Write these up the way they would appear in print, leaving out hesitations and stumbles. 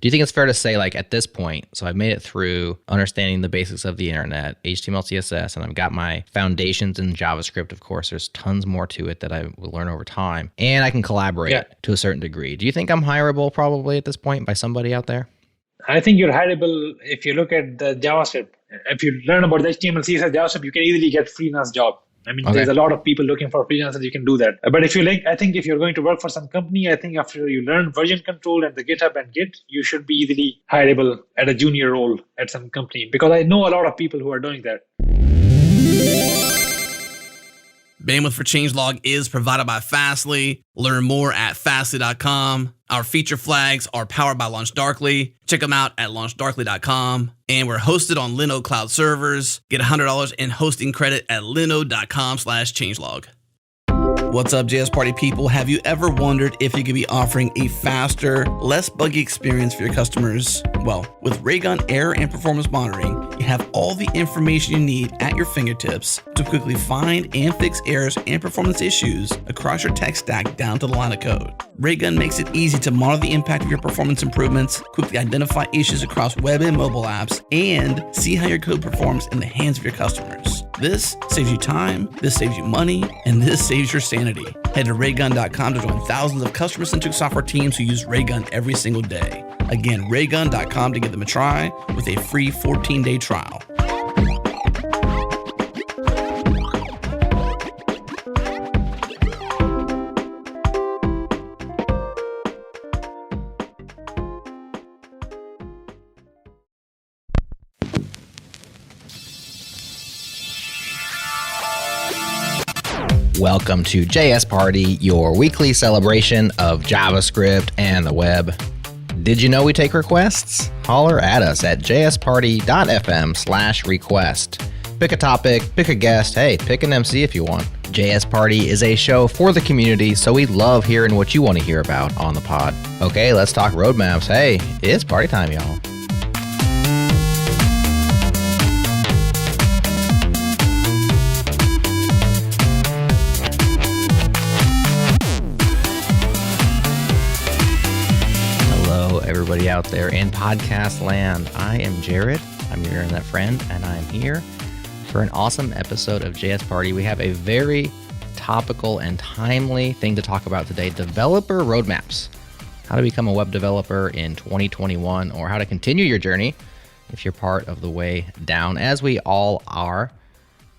Do you think it's fair to say, like, at this point, so I've made it through understanding the basics of the internet, HTML, CSS, and I've got my foundations in JavaScript, of course. There's tons more to it that I will learn over time. And I can collaborate to a certain degree. Do you think I'm hireable probably at this point by somebody out there? I think you're hireable if you look at the JavaScript. If you learn about the HTML, CSS, JavaScript, you can easily get freelance job. I mean, there's a lot of people looking for freelancers. You can do that. But if you like, I think if you're going to work for some company, I think after you learn version control and the GitHub and Git, you should be easily hireable at a junior role at some company. Because I know a lot of people who are doing that. Bandwidth for Changelog is provided by Fastly. Learn more at fastly.com. Our feature flags are powered by LaunchDarkly. Check them out at launchdarkly.com. And we're hosted on Linode Cloud servers. Get $100 in hosting credit at linode.com/changelog. What's up, JS Party people? Have you ever wondered if you could be offering a faster, less buggy experience for your customers? Well, with Raygun error and performance monitoring, you have all the information you need at your fingertips to quickly find and fix errors and performance issues across your tech stack down to the line of code. Raygun makes it easy to monitor the impact of your performance improvements, quickly identify issues across web and mobile apps, and see how your code performs in the hands of your customers. This saves you time, this saves you money, and this saves your sanity. Head to raygun.com to join thousands of customer-centric software teams who use Raygun every single day. Again, raygun.com to give them a try with a free 14-day trial. Welcome to JS Party, your weekly celebration of JavaScript and the web. Did you know we take requests? Holler at us at jsparty.fm/request. Pick a topic, pick a guest, hey, pick an MC if you want. JS Party is a show for the community, so we love hearing what you want to hear about on the pod. Okay, let's talk roadmaps. Hey, it's party time, y'all. Everybody out there in podcast land. I am Jared. I'm your internet friend, and I'm here for an awesome episode of JS Party. We have a very topical and timely thing to talk about today: developer roadmaps. How to become a web developer in 2021, or how to continue your journey if you're part of the way down, as we all are.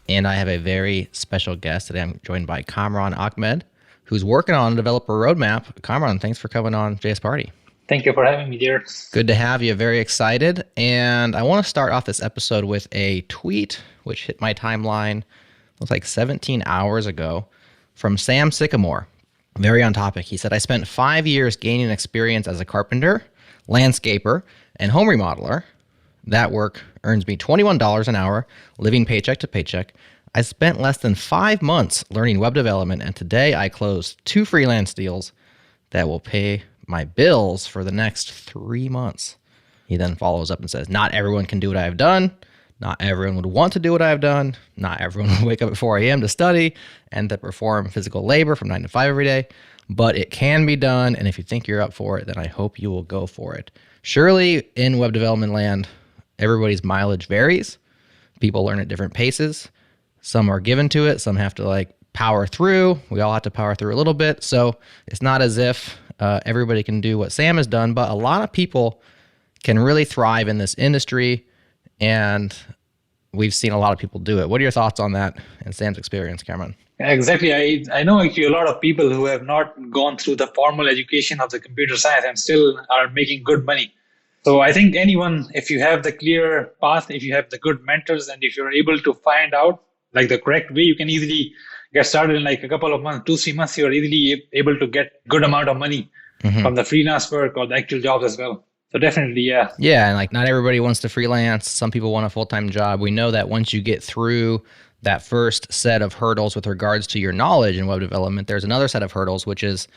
And I have a very special guest today. I'm joined by Kamran Ahmed, who's working on a developer roadmap. Kamran, thanks for coming on JS Party. Thank you for having me, dear. Good to have you. Very excited. And I want to start off this episode with a tweet which hit my timeline, looks like 17 hours ago, from Sam Sycamore. Very on topic. He said, I spent 5 years gaining experience as a carpenter, landscaper, and home remodeler. That work earns me $21 an hour, living paycheck to paycheck. I spent less than 5 months learning web development, and today I closed 2 freelance deals that will pay my bills for the next 3 months. He then follows up and says, not everyone can do what I've done. Not everyone would want to do what I've done. Not everyone would wake up at 4 a.m. to study and to perform physical labor from 9 to 5 every day. But it can be done, and if you think you're up for it, then I hope you will go for it. Surely, in web development land, everybody's mileage varies. People learn at different paces. Some are given to it. Some have to power through. We all have to power through a little bit. So it's not as if everybody can do what Sam has done, but a lot of people can really thrive in this industry, and we've seen a lot of people do it. What are your thoughts on that and Sam's experience, Kamran? Exactly. I know actually a lot of people who have not gone through the formal education of the computer science and still are making good money. So I think anyone, if you have the clear path, if you have the good mentors, and if you're able to find out the correct way, you can easily get started in a couple of months, 2-3 months. You're easily able to get good amount of money from the freelance work or the actual jobs as well. So definitely, yeah. Yeah, and not everybody wants to freelance. Some people want a full-time job. We know that once you get through that first set of hurdles with regards to your knowledge in web development, there's another set of hurdles, which is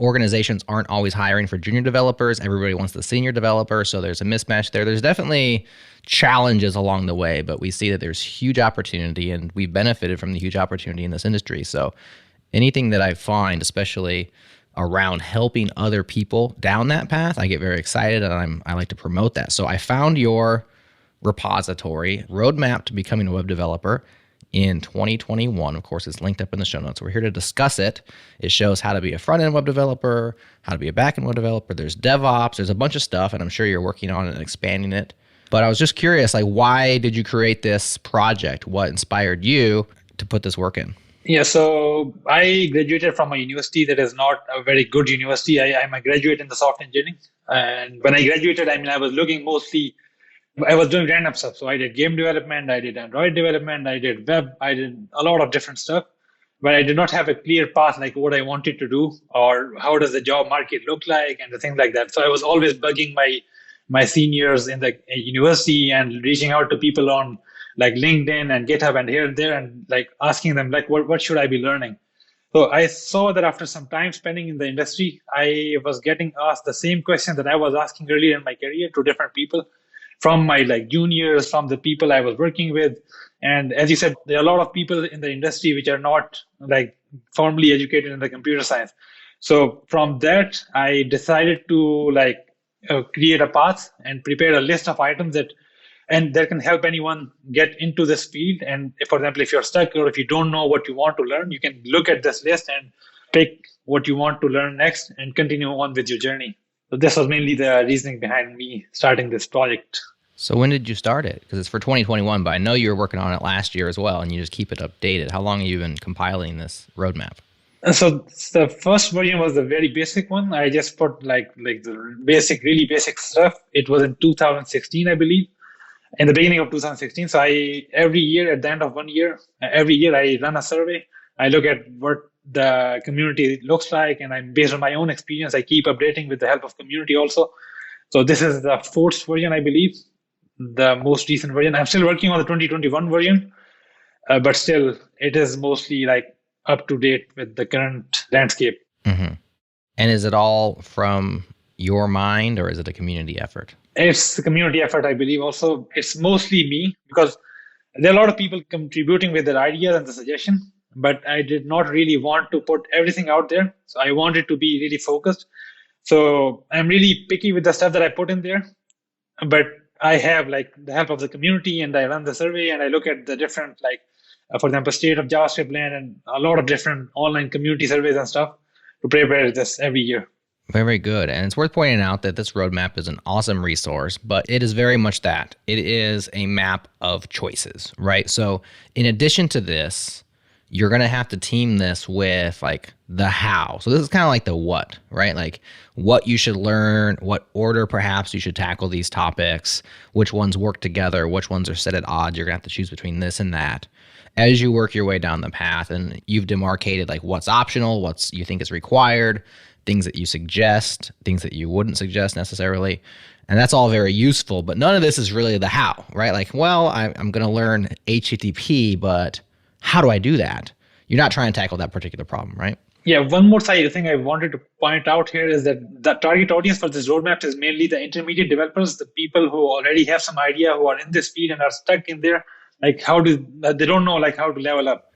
organizations aren't always hiring for junior developers. Everybody wants the senior developer, so there's a mismatch there. There's definitely challenges along the way, but we see that there's huge opportunity, and we've benefited from the huge opportunity in this industry. So anything that I find, especially around helping other people down that path, I get very excited and I like to promote that. So I found your repository, Roadmap to Becoming a Web Developer, in 2021. Of course, it's linked up in the show notes. We're here to discuss it. It shows how to be a front-end web developer, how to be a back-end web developer. There's DevOps. There's a bunch of stuff, and I'm sure you're working on it and expanding it. But I was just curious, like, why did you create this project? What inspired you to put this work in? Yeah, so I graduated from a university that is not a very good university. I'm a graduate in the software engineering. And when I graduated, I was looking mostly, I was doing random stuff. So I did game development, I did Android development, I did web, I did a lot of different stuff. But I did not have a clear path, like what I wanted to do or how does the job market look like and the things like that. So I was always bugging my seniors in the university and reaching out to people on like LinkedIn and GitHub and here and there and like asking them like, what should I be learning? So I saw that after some time spending in the industry, I was getting asked the same question that I was asking earlier in my career to different people, from my like juniors, from the people I was working with. And as you said, there are a lot of people in the industry which are not like formally educated in the computer science. So from that, I decided to like create a path and prepare a list of items that can help anyone get into this field. And if, for example, if you're stuck or if you don't know what you want to learn, you can look at this list and pick what you want to learn next and continue on with your journey. So this was mainly the reasoning behind me starting this project. So when did you start it? Because it's for 2021, but I know you were working on it last year as well, and you just keep it updated. How long have you been compiling this roadmap? And so the first version was the very basic one. I just put like the basic, really basic stuff. It was in 2016, I believe, in the beginning of 2016. So every year at the end of 1 year, every year I run a survey. I look at what the community looks like, and I'm based on my own experience. I keep updating with the help of community also. So this is the fourth version, I believe, the most recent version. I'm still working on the 2021 version, but still it is mostly like up to date with the current landscape. Mm-hmm. And is it all from your mind or is it a community effort? It's a community effort, I believe. Also, it's mostly me because there are a lot of people contributing with their ideas and the suggestion, but I did not really want to put everything out there. So I wanted to be really focused. So I'm really picky with the stuff that I put in there, but I have like the help of the community and I run the survey and I look at the different, like, for example, state of JavaScript land and a lot of different online community surveys and stuff to prepare this every year. Very good. And it's worth pointing out that this roadmap is an awesome resource, but it is very much that. It is a map of choices, right? So in addition to this, you're going to have to team this with like the how. So this is kind of like the what, right? Like what you should learn, what order perhaps you should tackle these topics, which ones work together, which ones are set at odds. You're going to have to choose between this and that as you work your way down the path. And you've demarcated like what's optional, what's you think is required, things that you suggest, things that you wouldn't suggest necessarily. And that's all very useful, but none of this is really the how, right? Like, well, I'm going to learn HTTP, but how do I do that? You're not trying to tackle that particular problem, right? Yeah, one more thing I wanted to point out here is that the target audience for this roadmap is mainly the intermediate developers, the people who already have some idea, who are in this field and are stuck in there. Like they don't know like how to level up.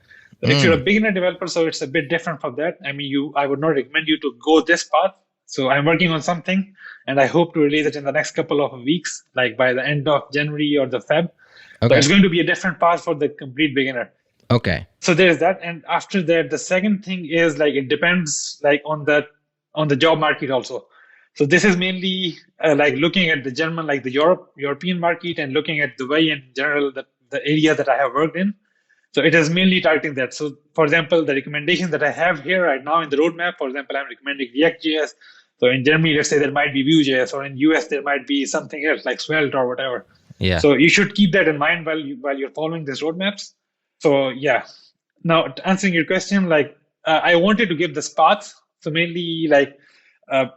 If you're a beginner developer, so it's a bit different from that. I mean, I would not recommend you to go this path. So I'm working on something and I hope to release it in the next couple of weeks, like by the end of January or the Feb. Okay. But it's going to be a different path for the complete beginner. Okay. So there's that. And after that, the second thing is like, it depends like on the job market also. So this is mainly like looking at the German, like the European market and looking at the way in general that the area that I have worked in. So it is mainly targeting that. So for example, the recommendations that I have here right now in the roadmap, for example, I'm recommending React.js. So in Germany, let's say there might be Vue.js, or in US, there might be something else like Svelte or whatever. Yeah. So you should keep that in mind while you're following these roadmaps. So yeah. Now answering your question, like I wanted to give this path. So mainly like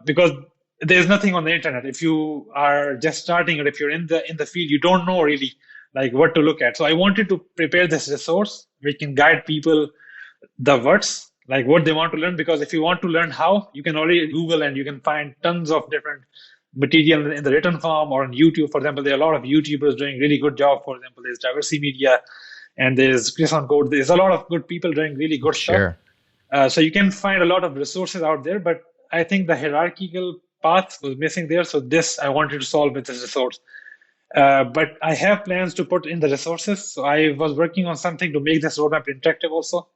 because there's nothing on the internet. If you are just starting or if you're in the field, you don't know really like what to look at. So I wanted to prepare this resource which can guide people the words, like what they want to learn. Because if you want to learn how, you can already Google and you can find tons of different material in the written form or on YouTube. For example, there are a lot of YouTubers doing really good job. For example, there's Diversity Media and there's Chris on Code. There's a lot of good people doing really good stuff. So you can find a lot of resources out there, but I think the hierarchical path was missing there. So this I wanted to solve with this resource. But I have plans to put in the resources. So I was working on something to make this roadmap interactive also.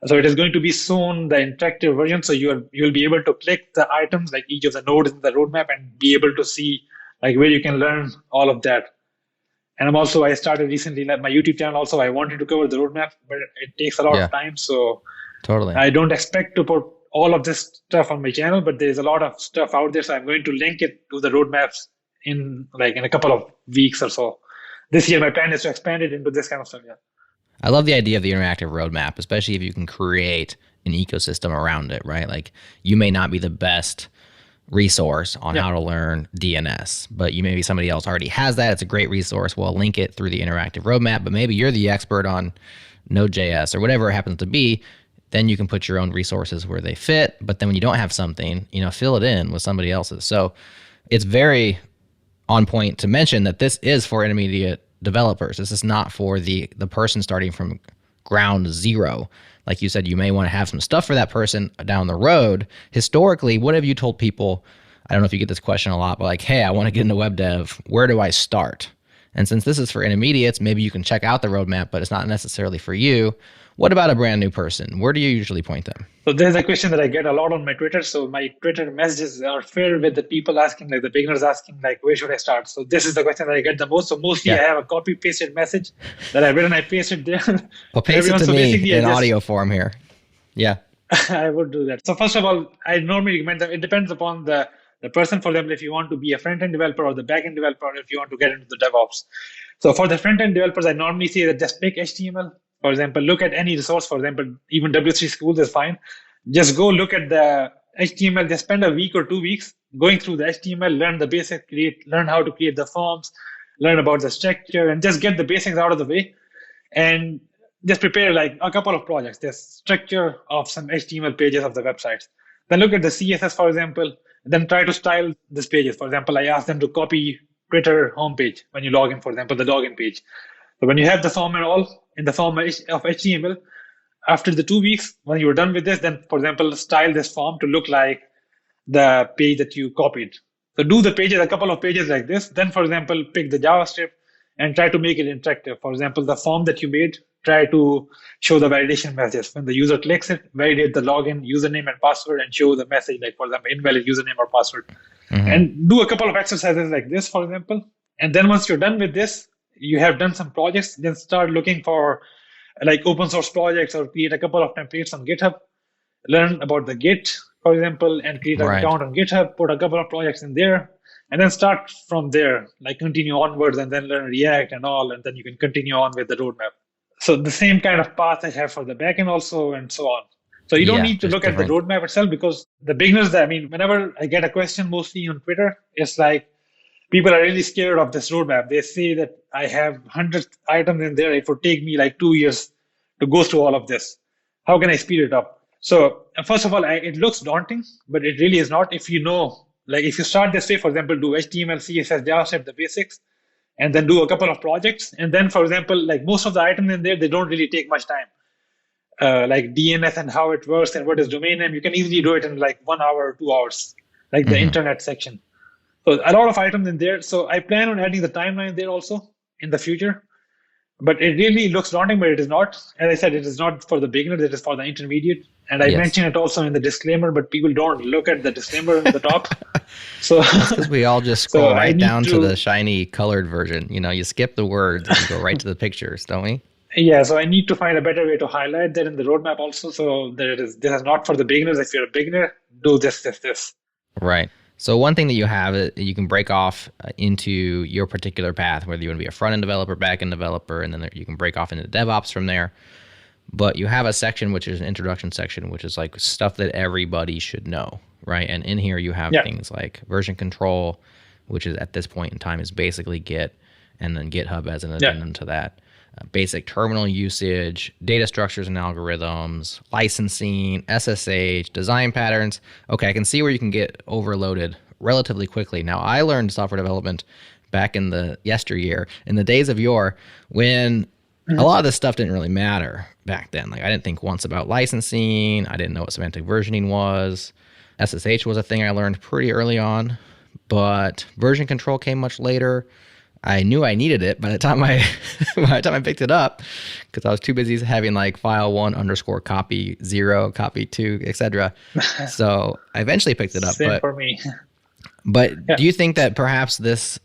So it is going to be soon the interactive version. So you'll be able to click the items, like each of the nodes in the roadmap, and be able to see like where you can learn all of that. And I started recently like my YouTube channel also. I wanted to cover the roadmap, but it takes a lot of time. So totally, I don't expect to put all of this stuff on my channel, but there's a lot of stuff out there. So I'm going to link it to the roadmaps in a couple of weeks or so. This year, my plan is to expand it into this kind of stuff. Yeah. I love the idea of the interactive roadmap, especially if you can create an ecosystem around it, right? Like you may not be the best resource on how to learn DNS, but you maybe somebody else already has that. It's a great resource. Well, link it through the interactive roadmap, but maybe you're the expert on Node.js or whatever it happens to be. Then you can put your own resources where they fit. But then when you don't have something, fill it in with somebody else's. So it's very on point to mention that this is for intermediate developers. This is not for the person starting from ground zero. Like you said, you may want to have some stuff for that person down the road. Historically, what have you told people? I don't know if you get this question a lot, but like, hey, I want to get into web dev. Where do I start? And since this is for intermediates, maybe you can check out the roadmap, but it's not necessarily for you. What about a brand new person? Where do you usually point them? So there's a question that I get a lot on my Twitter. So my Twitter messages are filled with the people asking, like the beginners asking, like, where should I start? So this is the question that I get the most. So mostly I have a copy pasted message that I've written. I paste it there. Well, paste it to me in audio form here. Yeah. I would do that. So first of all, I normally recommend that it depends upon the person. For example, if you want to be a front-end developer or the back-end developer, or if you want to get into the DevOps. So for the front-end developers, I normally say that just pick HTML. For example, look at any resource. For example, even W3 Schools is fine. Just go look at the HTML. Just spend a week or 2 weeks going through the HTML, learn the basics, learn how to create the forms, learn about the structure, and just get the basics out of the way. And just prepare like a couple of projects, the structure of some HTML pages of the websites. Then look at the CSS, for example, then try to style these pages. For example, I asked them to copy Twitter homepage when you log in, for example, the login page. So when you have the form and all in the form of HTML, after the 2 weeks, when you're done with this, then, for example, style this form to look like the page that you copied. So do the pages, a couple of pages like this. Then, for example, pick the JavaScript and try to make it interactive. For example, the form that you made, try to show the validation messages. When the user clicks it, validate the login, username, and password, and show the message, like, for example, invalid username or password. Mm-hmm. And do a couple of exercises like this, for example. And then once you're done with this, you have done some projects, then start looking for like open source projects or create a couple of templates on GitHub. Learn about the Git, for example, and create an account on GitHub, put a couple of projects in there, and then start from there, like continue onwards and then learn React and all, and then you can continue on with the roadmap. So the same kind of path I have for the backend also, and so on. So you don't need to look at the roadmap itself, because the beginners, whenever I get a question, mostly on Twitter, it's like people are really scared of this roadmap. They say that I have 100 items in there. It would take me like 2 years to go through all of this. How can I speed it up? So first of all, it looks daunting, but it really is not. If you know, like if you start this way, for example, do HTML, CSS, JavaScript, the basics, and then do a couple of projects. And then, for example, like most of the items in there, they don't really take much time. Like DNS and how it works and what is domain name, you can easily do it in like 1 hour or 2 hours, like the internet section. So a lot of items in there. So I plan on adding the timeline there also in the future. But it really looks daunting, but it is not. As I said, it is not for the beginners, it is for the intermediate. And I mentioned it also in the disclaimer, but people don't look at the disclaimer at the top. So because we all just scroll right down to the shiny colored version. You skip the words and go right to the pictures, don't we? Yeah, so I need to find a better way to highlight that in the roadmap also. So this is not for the beginners. If you're a beginner, do this. Right. So one thing that you have, you can break off into your particular path, whether you want to be a front-end developer, back-end developer, and then you can break off into DevOps from there. But you have a section, which is an introduction section, which is like stuff that everybody should know, right? And in here you have things like version control, which is at this point in time is basically Git, and then GitHub as an addendum to that. Basic terminal usage, data structures and algorithms, licensing, SSH, design patterns. Okay, I can see where you can get overloaded relatively quickly. Now, I learned software development back in the yesteryear, in the days of yore, when a lot of this stuff didn't really matter back then. Like I didn't think once about licensing. I didn't know what semantic versioning was. SSH was a thing I learned pretty early on, but version control came much later. I knew I needed it by the time I picked it up, because I was too busy having like file 1 _ copy 0, copy 2, etc. So I eventually picked it up. Same but for me. But do you think that perhaps this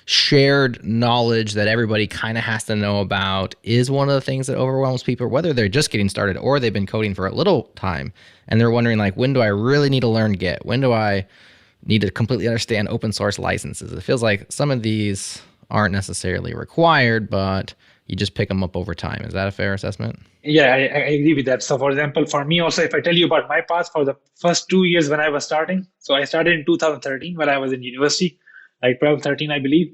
shared knowledge that everybody kind of has to know about is one of the things that overwhelms people, whether they're just getting started or they've been coding for a little time and they're wondering, like, when do I really need to learn Git? When do I need to completely understand open source licenses? It feels like some of these aren't necessarily required, but you just pick them up over time. Is that a fair assessment? Yeah, I agree with that. So for example, for me also, if I tell you about my path for the first 2 years when I was starting, so I started in 2013 when I was in university, like 12, 13, I believe.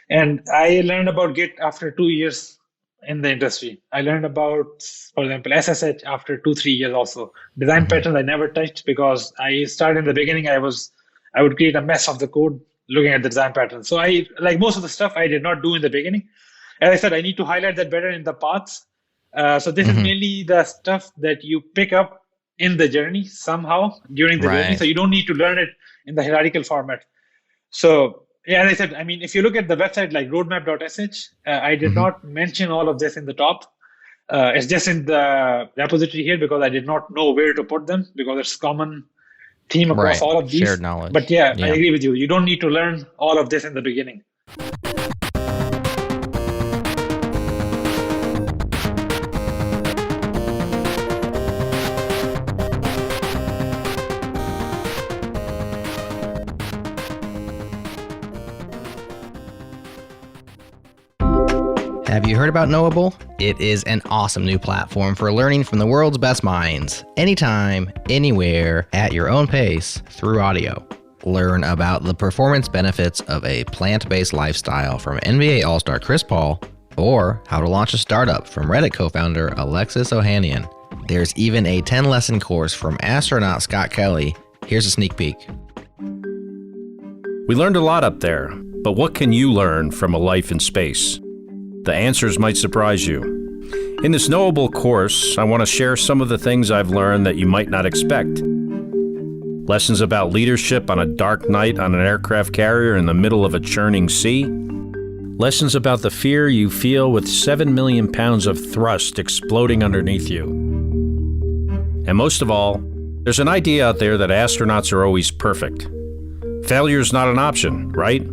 And I learned about Git after 2 years in the industry. I learned about, for example, SSH after 2, 3 years also. Design patterns I never touched because I started in the beginning, I would create a mess of the code looking at the design patterns. So I, like most of the stuff I did not do in the beginning. As I said, I need to highlight that better in the paths. So this is mainly the stuff that you pick up in the journey somehow during the journey. So you don't need to learn it in the hierarchical format. So yeah, as I said, I mean, if you look at the website like roadmap.sh, I did not mention all of this in the top. It's just in the repository here because I did not know where to put them because it's common theme across all of these. Shared knowledge. But yeah, I agree with you. You don't need to learn all of this in the beginning. Have you heard about Knowable? It is an awesome new platform for learning from the world's best minds, anytime, anywhere, at your own pace, through audio. Learn about the performance benefits of a plant-based lifestyle from NBA All-Star Chris Paul, or how to launch a startup from Reddit co-founder Alexis Ohanian. There's even a 10-lesson course from astronaut Scott Kelly. Here's a sneak peek. We learned a lot up there, but what can you learn from a life in space? The answers might surprise you. In this Knowable course, I want to share some of the things I've learned that you might not expect. Lessons about leadership on a dark night on an aircraft carrier in the middle of a churning sea. Lessons about the fear you feel with 7 million pounds of thrust exploding underneath you. And most of all, there's an idea out there that astronauts are always perfect. Failure's not an option, right?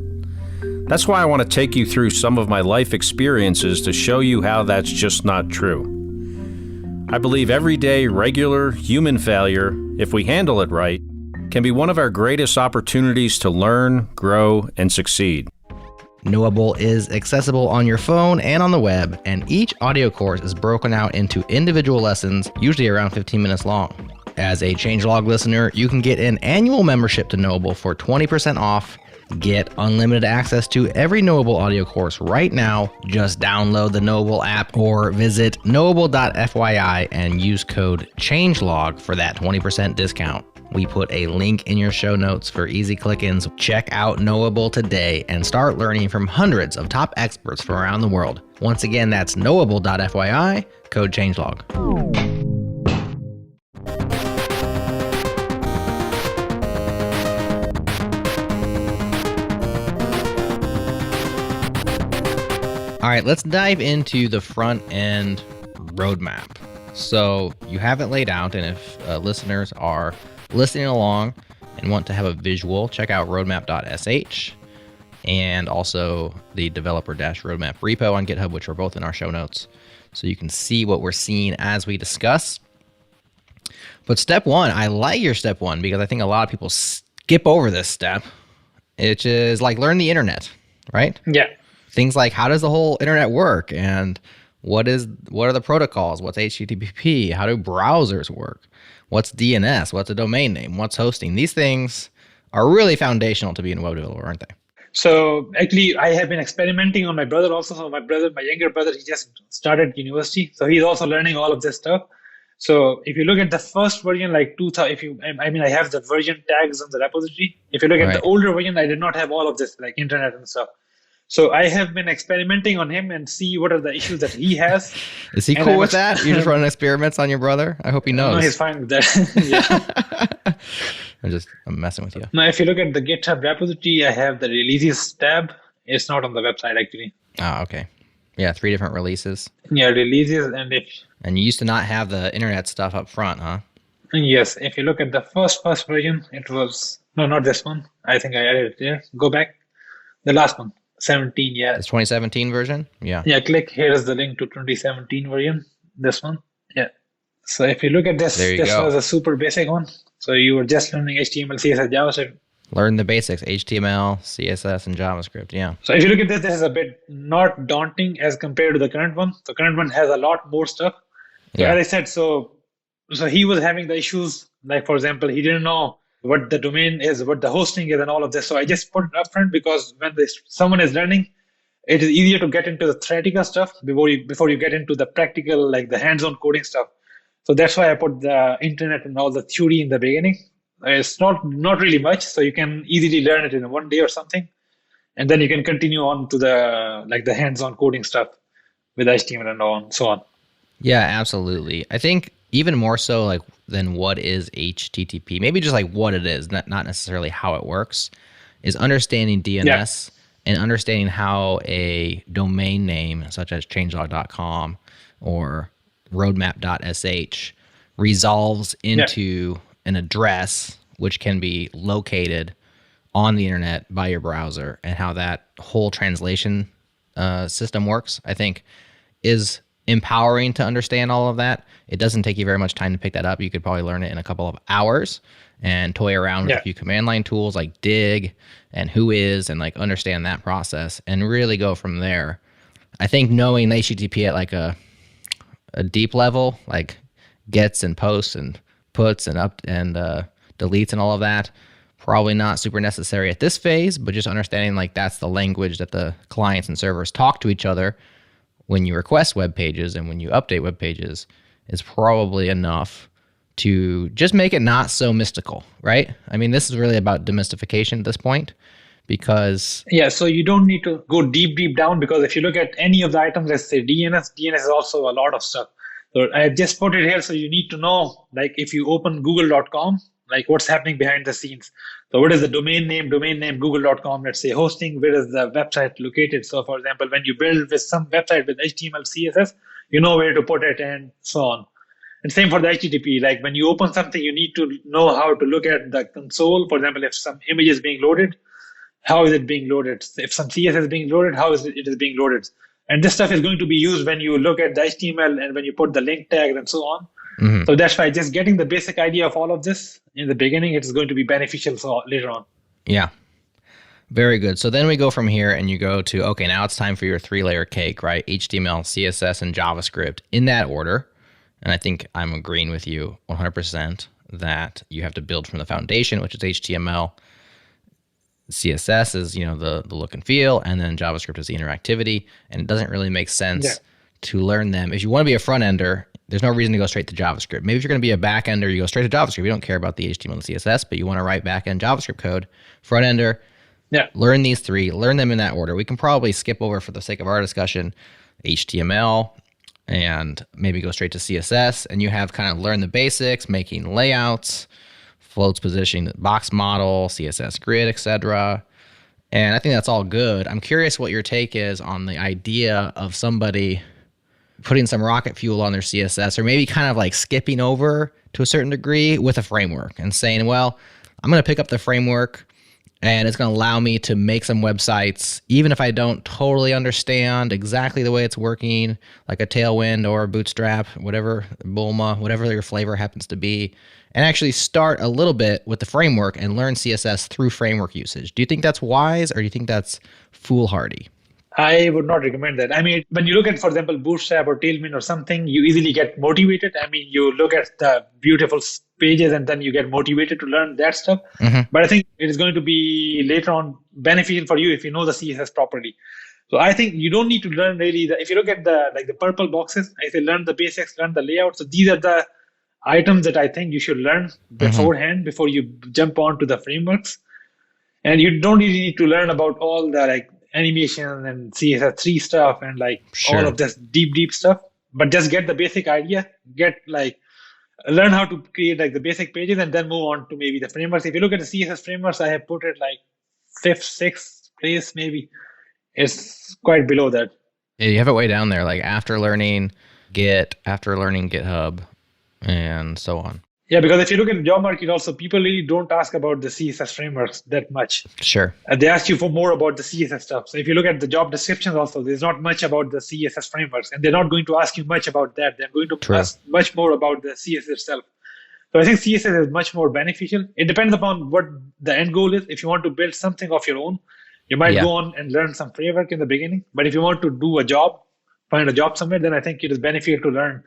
That's why I want to take you through some of my life experiences to show you how that's just not true. I believe everyday, regular, human failure, if we handle it right, can be one of our greatest opportunities to learn, grow, and succeed. Knowable is accessible on your phone and on the web, and each audio course is broken out into individual lessons, usually around 15 minutes long. As a changelog listener, you can get an annual membership to Knowable for 20% off. Get unlimited access to every Knowable audio course right now. Just download the Knowable app or visit knowable.fyi and use code changelog for that 20% discount. We put a link in your show notes for easy click-ins. Check out Knowable today and start learning from hundreds of top experts from around the world. Once again, that's knowable.fyi, code changelog. All right, let's dive into the front end roadmap. So you have it laid out, and if listeners are listening along and want to have a visual, check out roadmap.sh and also the developer-roadmap repo on GitHub, which are both in our show notes, so you can see what we're seeing as we discuss. But step one, I like your step one because I think a lot of people skip over this step. It is like learn the internet, right? Yeah. Things like how does the whole internet work and what are the protocols? What's HTTP? How do browsers work? What's DNS? What's a domain name? What's hosting? These things are really foundational to being a web developer, aren't they? So actually, I have been experimenting on my brother also. So my younger brother, he just started university. So he's also learning all of this stuff. So if you look at the first version, like 2000, I have the version tags on the repository. If you look at the older version, I did not have all of this, like internet and stuff. So I have been experimenting on him and see what are the issues that he has. Is he And cool I'm with that? You're just running experiments on your brother? I hope he knows. No, he's fine with that. Yeah. I'm messing with you. Now, if you look at the GitHub repository, I have the releases tab. It's not on the website actually. Oh, okay. Yeah, 3 different releases. Yeah, releases, And you used to not have the internet stuff up front, huh? Yes, if you look at the first version, it was no, not this one. I think I added it there. Go back, the last one, 17. Yeah, It's 2017 version. Yeah. yeah. Click here is the link to 2017 version. This one. Yeah. So if you look at this, this go. was a super basic one. So you were just learning HTML, CSS, JavaScript. Learn the basics: HTML, CSS, and JavaScript. Yeah. So if you look at this, this is a bit not daunting as compared to the current one. The current one has a lot more stuff. So Yeah. as I said, so he was having the issues, like for example, he didn't know what the domain is, what the hosting is, and all of this. So I just put it up front because when someone is learning, it is easier to get into the theoretical stuff before you get into the practical, like the hands-on coding stuff. So that's why I put the internet and all the theory in the beginning. It's not really much, so you can easily learn it in one day or something, and then you can continue on to the hands-on coding stuff with HTML and so on. Yeah, absolutely. I think even more so like than what is HTTP, maybe just like what it is, not necessarily how it works, is understanding DNS and understanding how a domain name such as changelog.com or roadmap.sh resolves into an address which can be located on the internet by your browser, and how that whole translation system works, I think is empowering to understand all of that. It doesn't take you very much time to pick that up. You could probably learn it in a couple of hours and toy around with a few command line tools like dig and whois and like understand that process and really go from there. I think knowing HTTP at like a deep level, like gets and posts and puts and up and deletes and all of that, probably not super necessary at this phase, but just understanding like that's the language that the clients and servers talk to each other when you request web pages and when you update web pages is probably enough to just make it not so mystical, right? I mean, this is really about demystification at this point, because so you don't need to go deep down, because if you look at any of the items, let's say DNS is also a lot of stuff. So I just put it here, so you need to know, like if you open google.com, like what's happening behind the scenes. So what is the domain name, google.com, let's say hosting, where is the website located? So for example, when you build with some website with HTML, CSS, you know where to put it and so on. And same for the HTTP, like when you open something, you need to know how to look at the console. For example, if some image is being loaded, how is it being loaded? If some CSS is being loaded, how is it being loaded? And this stuff is going to be used when you look at the HTML and when you put the link tags and so on. Mm-hmm. So that's why just getting the basic idea of all of this in the beginning, it's going to be beneficial later on. Yeah. Very good. So then we go from here and you go to, okay, now it's time for your 3-layer cake, right? HTML, CSS, and JavaScript in that order. And I think I'm agreeing with you 100% that you have to build from the foundation, which is HTML. CSS is, the look and feel, and then JavaScript is the interactivity. And it doesn't really make sense to learn them. If you want to be a front ender, there's no reason to go straight to JavaScript. Maybe if you're going to be a back ender, you go straight to JavaScript. You don't care about the HTML and CSS, but you want to write back end JavaScript code. Front ender, learn these 3, learn them in that order. We can probably skip over, for the sake of our discussion, HTML and maybe go straight to CSS. And you have kind of learn the basics, making layouts, floats, positioning, box model, CSS grid, etc. And I think that's all good. I'm curious what your take is on the idea of somebody putting some rocket fuel on their CSS, or maybe kind of like skipping over to a certain degree with a framework and saying, well, I'm going to pick up the framework and it's going to allow me to make some websites, even if I don't totally understand exactly the way it's working, like a Tailwind or a Bootstrap, whatever, Bulma, whatever your flavor happens to be, and actually start a little bit with the framework and learn CSS through framework usage. Do you think that's wise, or do you think that's foolhardy? I would not recommend that. I mean, when you look at, for example, Bootstrap or Tailwind or something, you easily get motivated. I mean, you look at the beautiful pages and then you get motivated to learn that stuff. Mm-hmm. But I think it is going to be later on beneficial for you if you know the CSS properly. So I think you don't need to learn really. If you look at the purple boxes, I say learn the basics, learn the layout. So these are the items that I think you should learn beforehand before you jump on to the frameworks. And you don't really need to learn about all the animation and CSS3 stuff and like Sure. all of this deep stuff. But just get the basic idea, learn how to create like the basic pages, and then move on to maybe the frameworks. If you look at the CSS frameworks, I have put it like fifth, sixth place maybe. It's quite below that. Yeah, you have it way down there, like after learning Git, after learning GitHub, and so on. Yeah, because if you look at the job market also, people really don't ask about the CSS frameworks that much. Sure. They ask you for more about the CSS stuff. So if you look at the job descriptions also, there's not much about the CSS frameworks, and they're not going to ask you much about that. They're going to ask much more about the CSS itself. So I think CSS is much more beneficial. It depends upon what the end goal is. If you want to build something of your own, you might go on and learn some framework in the beginning. But if you want to do a job, find a job somewhere, then I think it is beneficial to learn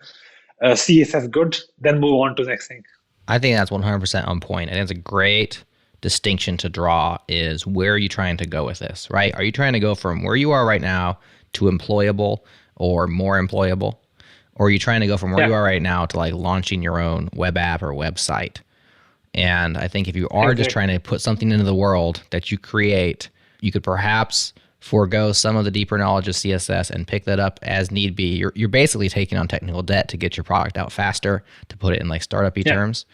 CSS good, then move on to the next thing. I think that's 100% on point. I think it's a great distinction to draw is where are you trying to go with this, right? Are you trying to go from where you are right now to employable or more employable? Or are you trying to go from where you are right now to like launching your own web app or website? And I think if you are just trying to put something into the world that you create, you could perhaps forego some of the deeper knowledge of CSS and pick that up as need be. You're basically taking on technical debt to get your product out faster, to put it in like startup-y terms.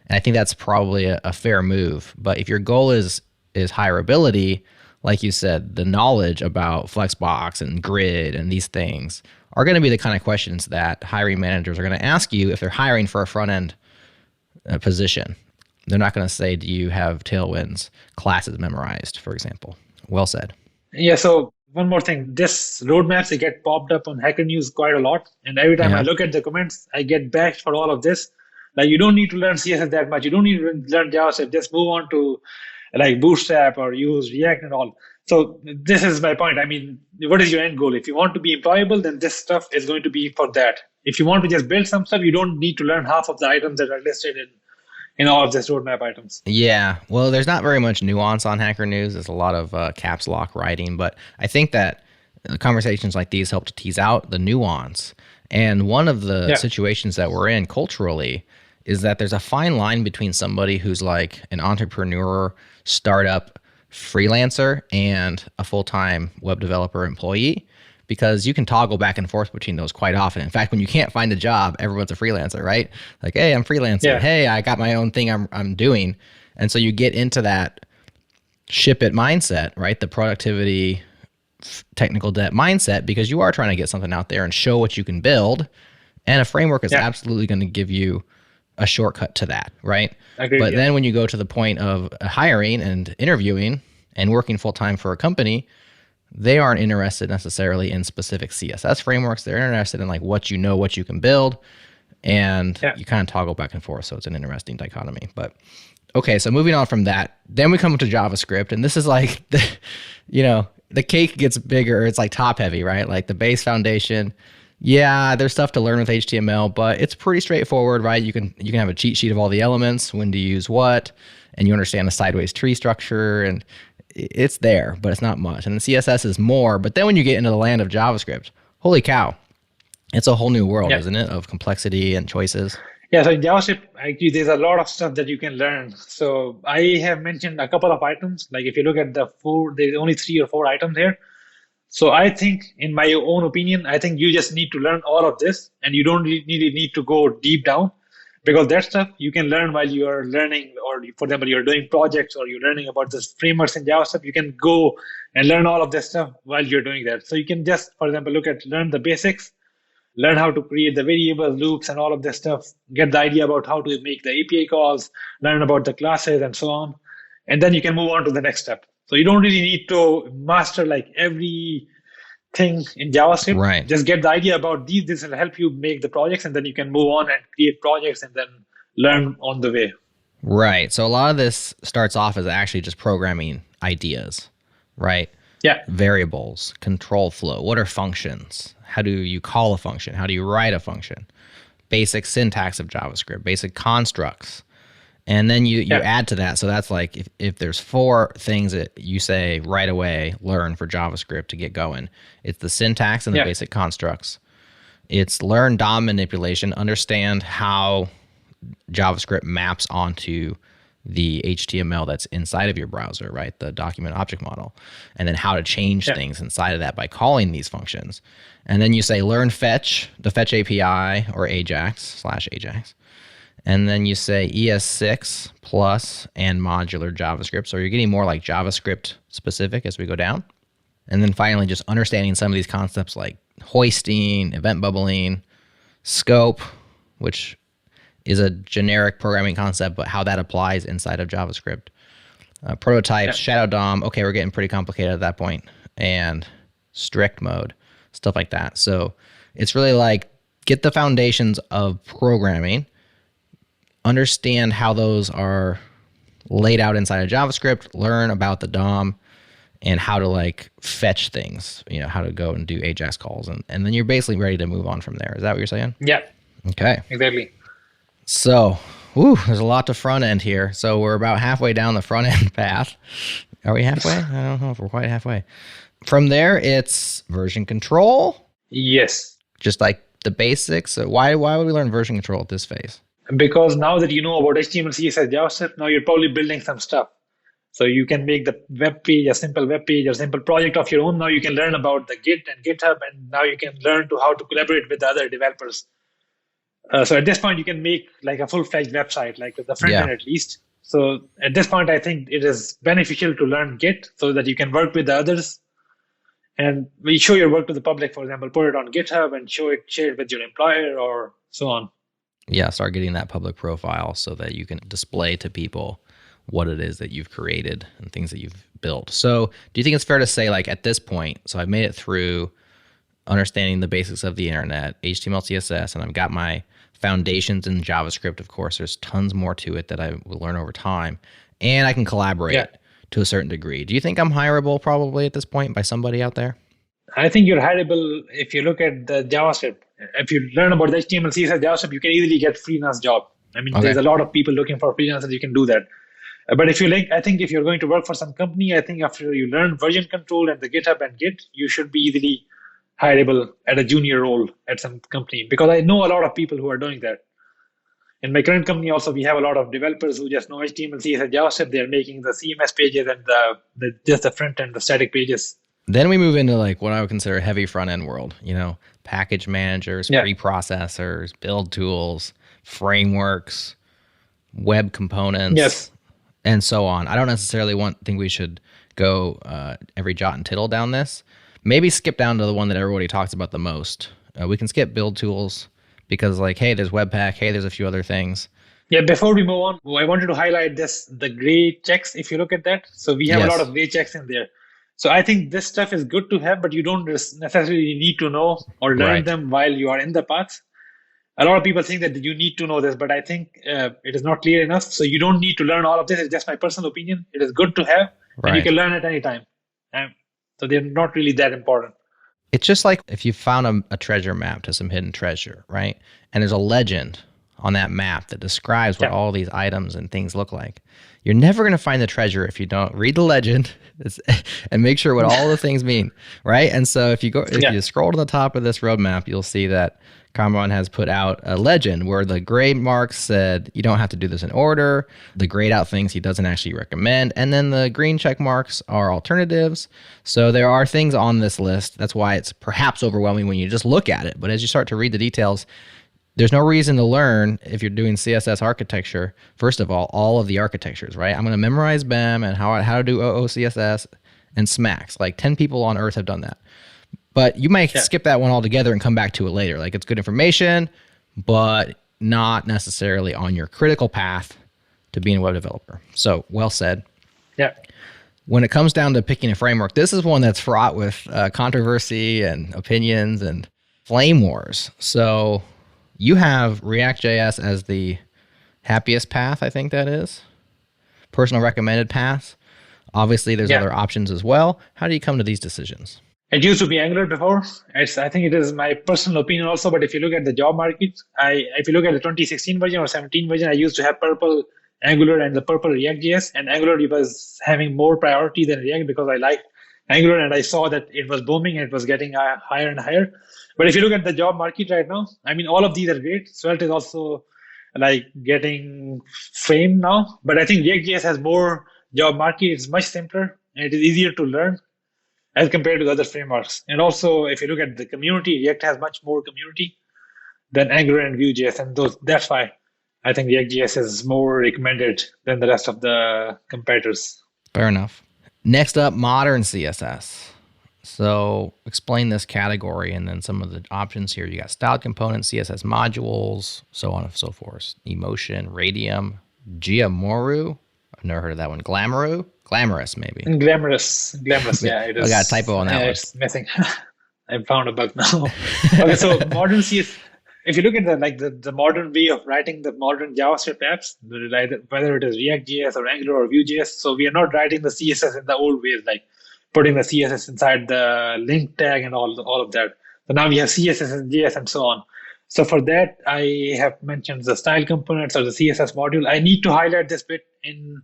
And I think that's probably a fair move. But if your goal is hireability, like you said, the knowledge about Flexbox and Grid and these things are going to be the kind of questions that hiring managers are going to ask you if they're hiring for a front-end position. They're not going to say, do you have Tailwind's classes memorized, for example? Well said. Yeah, so one more thing. This roadmaps, they get popped up on Hacker News quite a lot. And every time I look at the comments, I get bashed for all of this. Like, you don't need to learn CSS that much. You don't need to learn JavaScript. Just move on to like Bootstrap or use React and all. So this is my point. I mean, what is your end goal? If you want to be employable, then this stuff is going to be for that. If you want to just build some stuff, you don't need to learn half of the items that are listed in all of these roadmap items. Yeah, well, there's not very much nuance on Hacker News. There's a lot of caps lock writing, but I think that conversations like these help to tease out the nuance. And one of the situations that we're in culturally is that there's a fine line between somebody who's like an entrepreneur, startup, freelancer, and a full-time web developer employee, because you can toggle back and forth between those quite often. In fact, when you can't find a job, everyone's a freelancer, right? Like, hey, I'm freelancing. Yeah. Hey, I got my own thing I'm doing. And so you get into that ship it mindset, right? The productivity, technical debt mindset, because you are trying to get something out there and show what you can build. And a framework is absolutely going to give you a shortcut to that, right? But then when you go to the point of hiring and interviewing and working full-time for a company, they aren't interested necessarily in specific CSS frameworks. They're interested in like what you know, what you can build, and you kind of toggle back and forth. So it's an interesting dichotomy. But okay, so moving on from that, then we come to JavaScript, and this is like the cake gets bigger. It's like top heavy, right? Like the base foundation. Yeah, there's stuff to learn with HTML, but it's pretty straightforward, right? You can have a cheat sheet of all the elements, when to use what, and you understand the sideways tree structure, and it's there, but it's not much. And the CSS is more. But then when you get into the land of JavaScript, holy cow, it's a whole new world, isn't it, of complexity and choices? Yeah, so in JavaScript, actually, there's a lot of stuff that you can learn. So I have mentioned a couple of items. Like if you look at there's only 3 or 4 items here. So I think, in my own opinion, I think you just need to learn all of this, and you don't really need to go deep down. Because that stuff you can learn while you are learning, or for example, you're doing projects or you're learning about the frameworks in JavaScript. You can go and learn all of this stuff while you're doing that. So you can just, for example, learn the basics, learn how to create the variables, loops, and all of this stuff, get the idea about how to make the API calls, learn about the classes and so on. And then you can move on to the next step. So you don't really need to master like every thing in JavaScript. Right. Just get the idea about these. This will help you make the projects, and then you can move on and create projects and then learn on the way. Right. So a lot of this starts off as actually just programming ideas, right? Yeah. Variables, control flow. What are functions? How do you call a function? How do you write a function? Basic syntax of JavaScript, basic constructs. And then you add to that. So that's like if there's 4 things that you say right away, learn for JavaScript to get going. It's the syntax and the basic constructs. It's learn DOM manipulation, understand how JavaScript maps onto the HTML that's inside of your browser, right? The document object model, and then how to change things inside of that by calling these functions. And then you say learn fetch, the fetch API or Ajax/Ajax. And then you say ES6 plus and modular JavaScript. So you're getting more like JavaScript specific as we go down. And then finally, just understanding some of these concepts like hoisting, event bubbling, scope, which is a generic programming concept, but how that applies inside of JavaScript. Prototypes, shadow DOM. Okay, we're getting pretty complicated at that point. And strict mode, stuff like that. So it's really like get the foundations of programming, understand how those are laid out inside of JavaScript, learn about the DOM, and how to like fetch things, how to go and do Ajax calls. And then you're basically ready to move on from there. Is that what you're saying? Yeah. Okay. Exactly. So, there's a lot to front end here. So we're about halfway down the front end path. Are we halfway? I don't know if we're quite halfway. From there, it's version control. Yes. Just like the basics. So why would we learn version control at this phase? Because now that you know about HTML, CSS, JavaScript, now you're probably building some stuff. So you can make the web page, a simple web page, a simple project of your own. Now you can learn about the Git and GitHub, and now you can learn how to collaborate with other developers. So at this point, you can make like a full-fledged website, like the front end at least. So at this point, I think it is beneficial to learn Git so that you can work with the others. And we show your work to the public, for example, put it on GitHub and share it with your employer or so on. Yeah, start getting that public profile so that you can display to people what it is that you've created and things that you've built. So do you think it's fair to say, like at this point, so I've made it through understanding the basics of the internet, HTML, CSS, and I've got my foundations in JavaScript. Of course, there's tons more to it that I will learn over time, and I can collaborate to a certain degree. Do you think I'm hireable probably at this point by somebody out there? I think you're hireable if you look at the JavaScript. If you learn about the HTML, CSS, JavaScript, you can easily get freelance job. I mean, there's a lot of people looking for freelancers. You can do that. But if you like, I think if you're going to work for some company, I think after you learn version control and the GitHub and Git, you should be easily hireable at a junior role at some company. Because I know a lot of people who are doing that. In my current company also, we have a lot of developers who just know HTML, CSS, JavaScript. They're making the CMS pages and just the front end, the static pages. Then we move into like what I would consider a heavy front end world, package managers, preprocessors, build tools, frameworks, web components, and so on. I don't necessarily think we should go every jot and tittle down this. Maybe skip down to the one that everybody talks about the most. We can skip build tools because like, hey, there's Webpack. Hey, there's a few other things. Yeah, before we move on, I wanted to highlight the gray checks, if you look at that. So we have a lot of gray checks in there. So I think this stuff is good to have, but you don't necessarily need to know or learn them while you are in the path. A lot of people think that you need to know this, but I think it is not clear enough. So you don't need to learn all of this. It's just my personal opinion. It is good to have, and you can learn at any time. So they're not really that important. It's just like if you found a treasure map to some hidden treasure, right? And there's a legend on that map that describes what all these items and things look like. You're never going to find the treasure if you don't read the legend and make sure what all the things mean, right? And so if you scroll to the top of this roadmap, you'll see that Kamran has put out a legend where the gray marks said you don't have to do this in order. The grayed out things he doesn't actually recommend. And then the green check marks are alternatives. So there are things on this list. That's why it's perhaps overwhelming when you just look at it. But as you start to read the details, there's no reason to learn if you're doing CSS architecture. First of all of the architectures, right? I'm going to memorize BEM and how to do OOCSS and SMAX. Like 10 people on earth have done that. But you might skip that one altogether and come back to it later. Like it's good information, but not necessarily on your critical path to being a web developer. So well said. Yeah. When it comes down to picking a framework, this is one that's fraught with controversy and opinions and flame wars. So you have React.js as the happiest path, I think that is. Personal recommended path. Obviously, there's other options as well. How do you come to these decisions? It used to be Angular before. I think it is my personal opinion also, but if you look at the job market, if you look at the 2016 version or 17 version, I used to have purple Angular and the purple React.js, and Angular was having more priority than React because I liked Angular and I saw that it was booming and it was getting higher and higher. But if you look at the job market right now, I mean, all of these are great. Svelte is also like getting fame now. But I think React.js has more job market. It's much simpler and it is easier to learn as compared to the other frameworks. And also, if you look at the community, React has much more community than Angular and Vue.js, and that's why I think React.js is more recommended than the rest of the competitors. Fair enough. Next up, modern CSS. So explain this category and then some of the options here. You got styled components, CSS modules, so on and so forth. Emotion, Radium, Giamoru. I've never heard of that one. Glamorous, maybe. Glamorous, yeah. It is. I got a typo on that one. It's missing. I found a bug now. Okay, so modern CSS. If you look at the modern way of writing the modern JavaScript apps, whether it is React.js or Angular or Vue.js, so we are not writing the CSS in the old ways, like putting the CSS inside the link tag and all of that. So now we have CSS and JS and so on. So for that, I have mentioned the style components or the CSS module. I need to highlight this bit in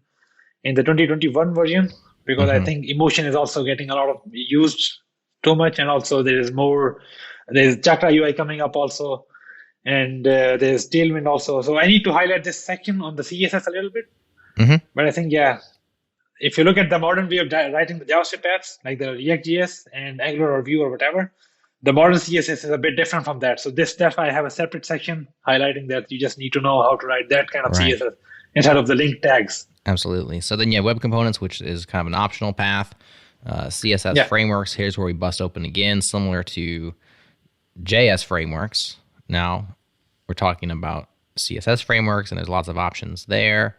the 2021 version because I think emotion is also getting a lot of used too much, and also there's Chakra UI coming up also, and there's Tailwind also. So I need to highlight this section on the CSS a little bit. But I think, if you look at the modern way of writing the JavaScript apps, like the React.js and Angular or Vue or whatever, the modern CSS is a bit different from that. So that's why I have a separate section highlighting that you just need to know how to write that kind of CSS instead of the link tags. Absolutely. So then you have web components, which is kind of an optional path. CSS frameworks, here's where we bust open again, similar to JS frameworks. Now we're talking about CSS frameworks, and there's lots of options there.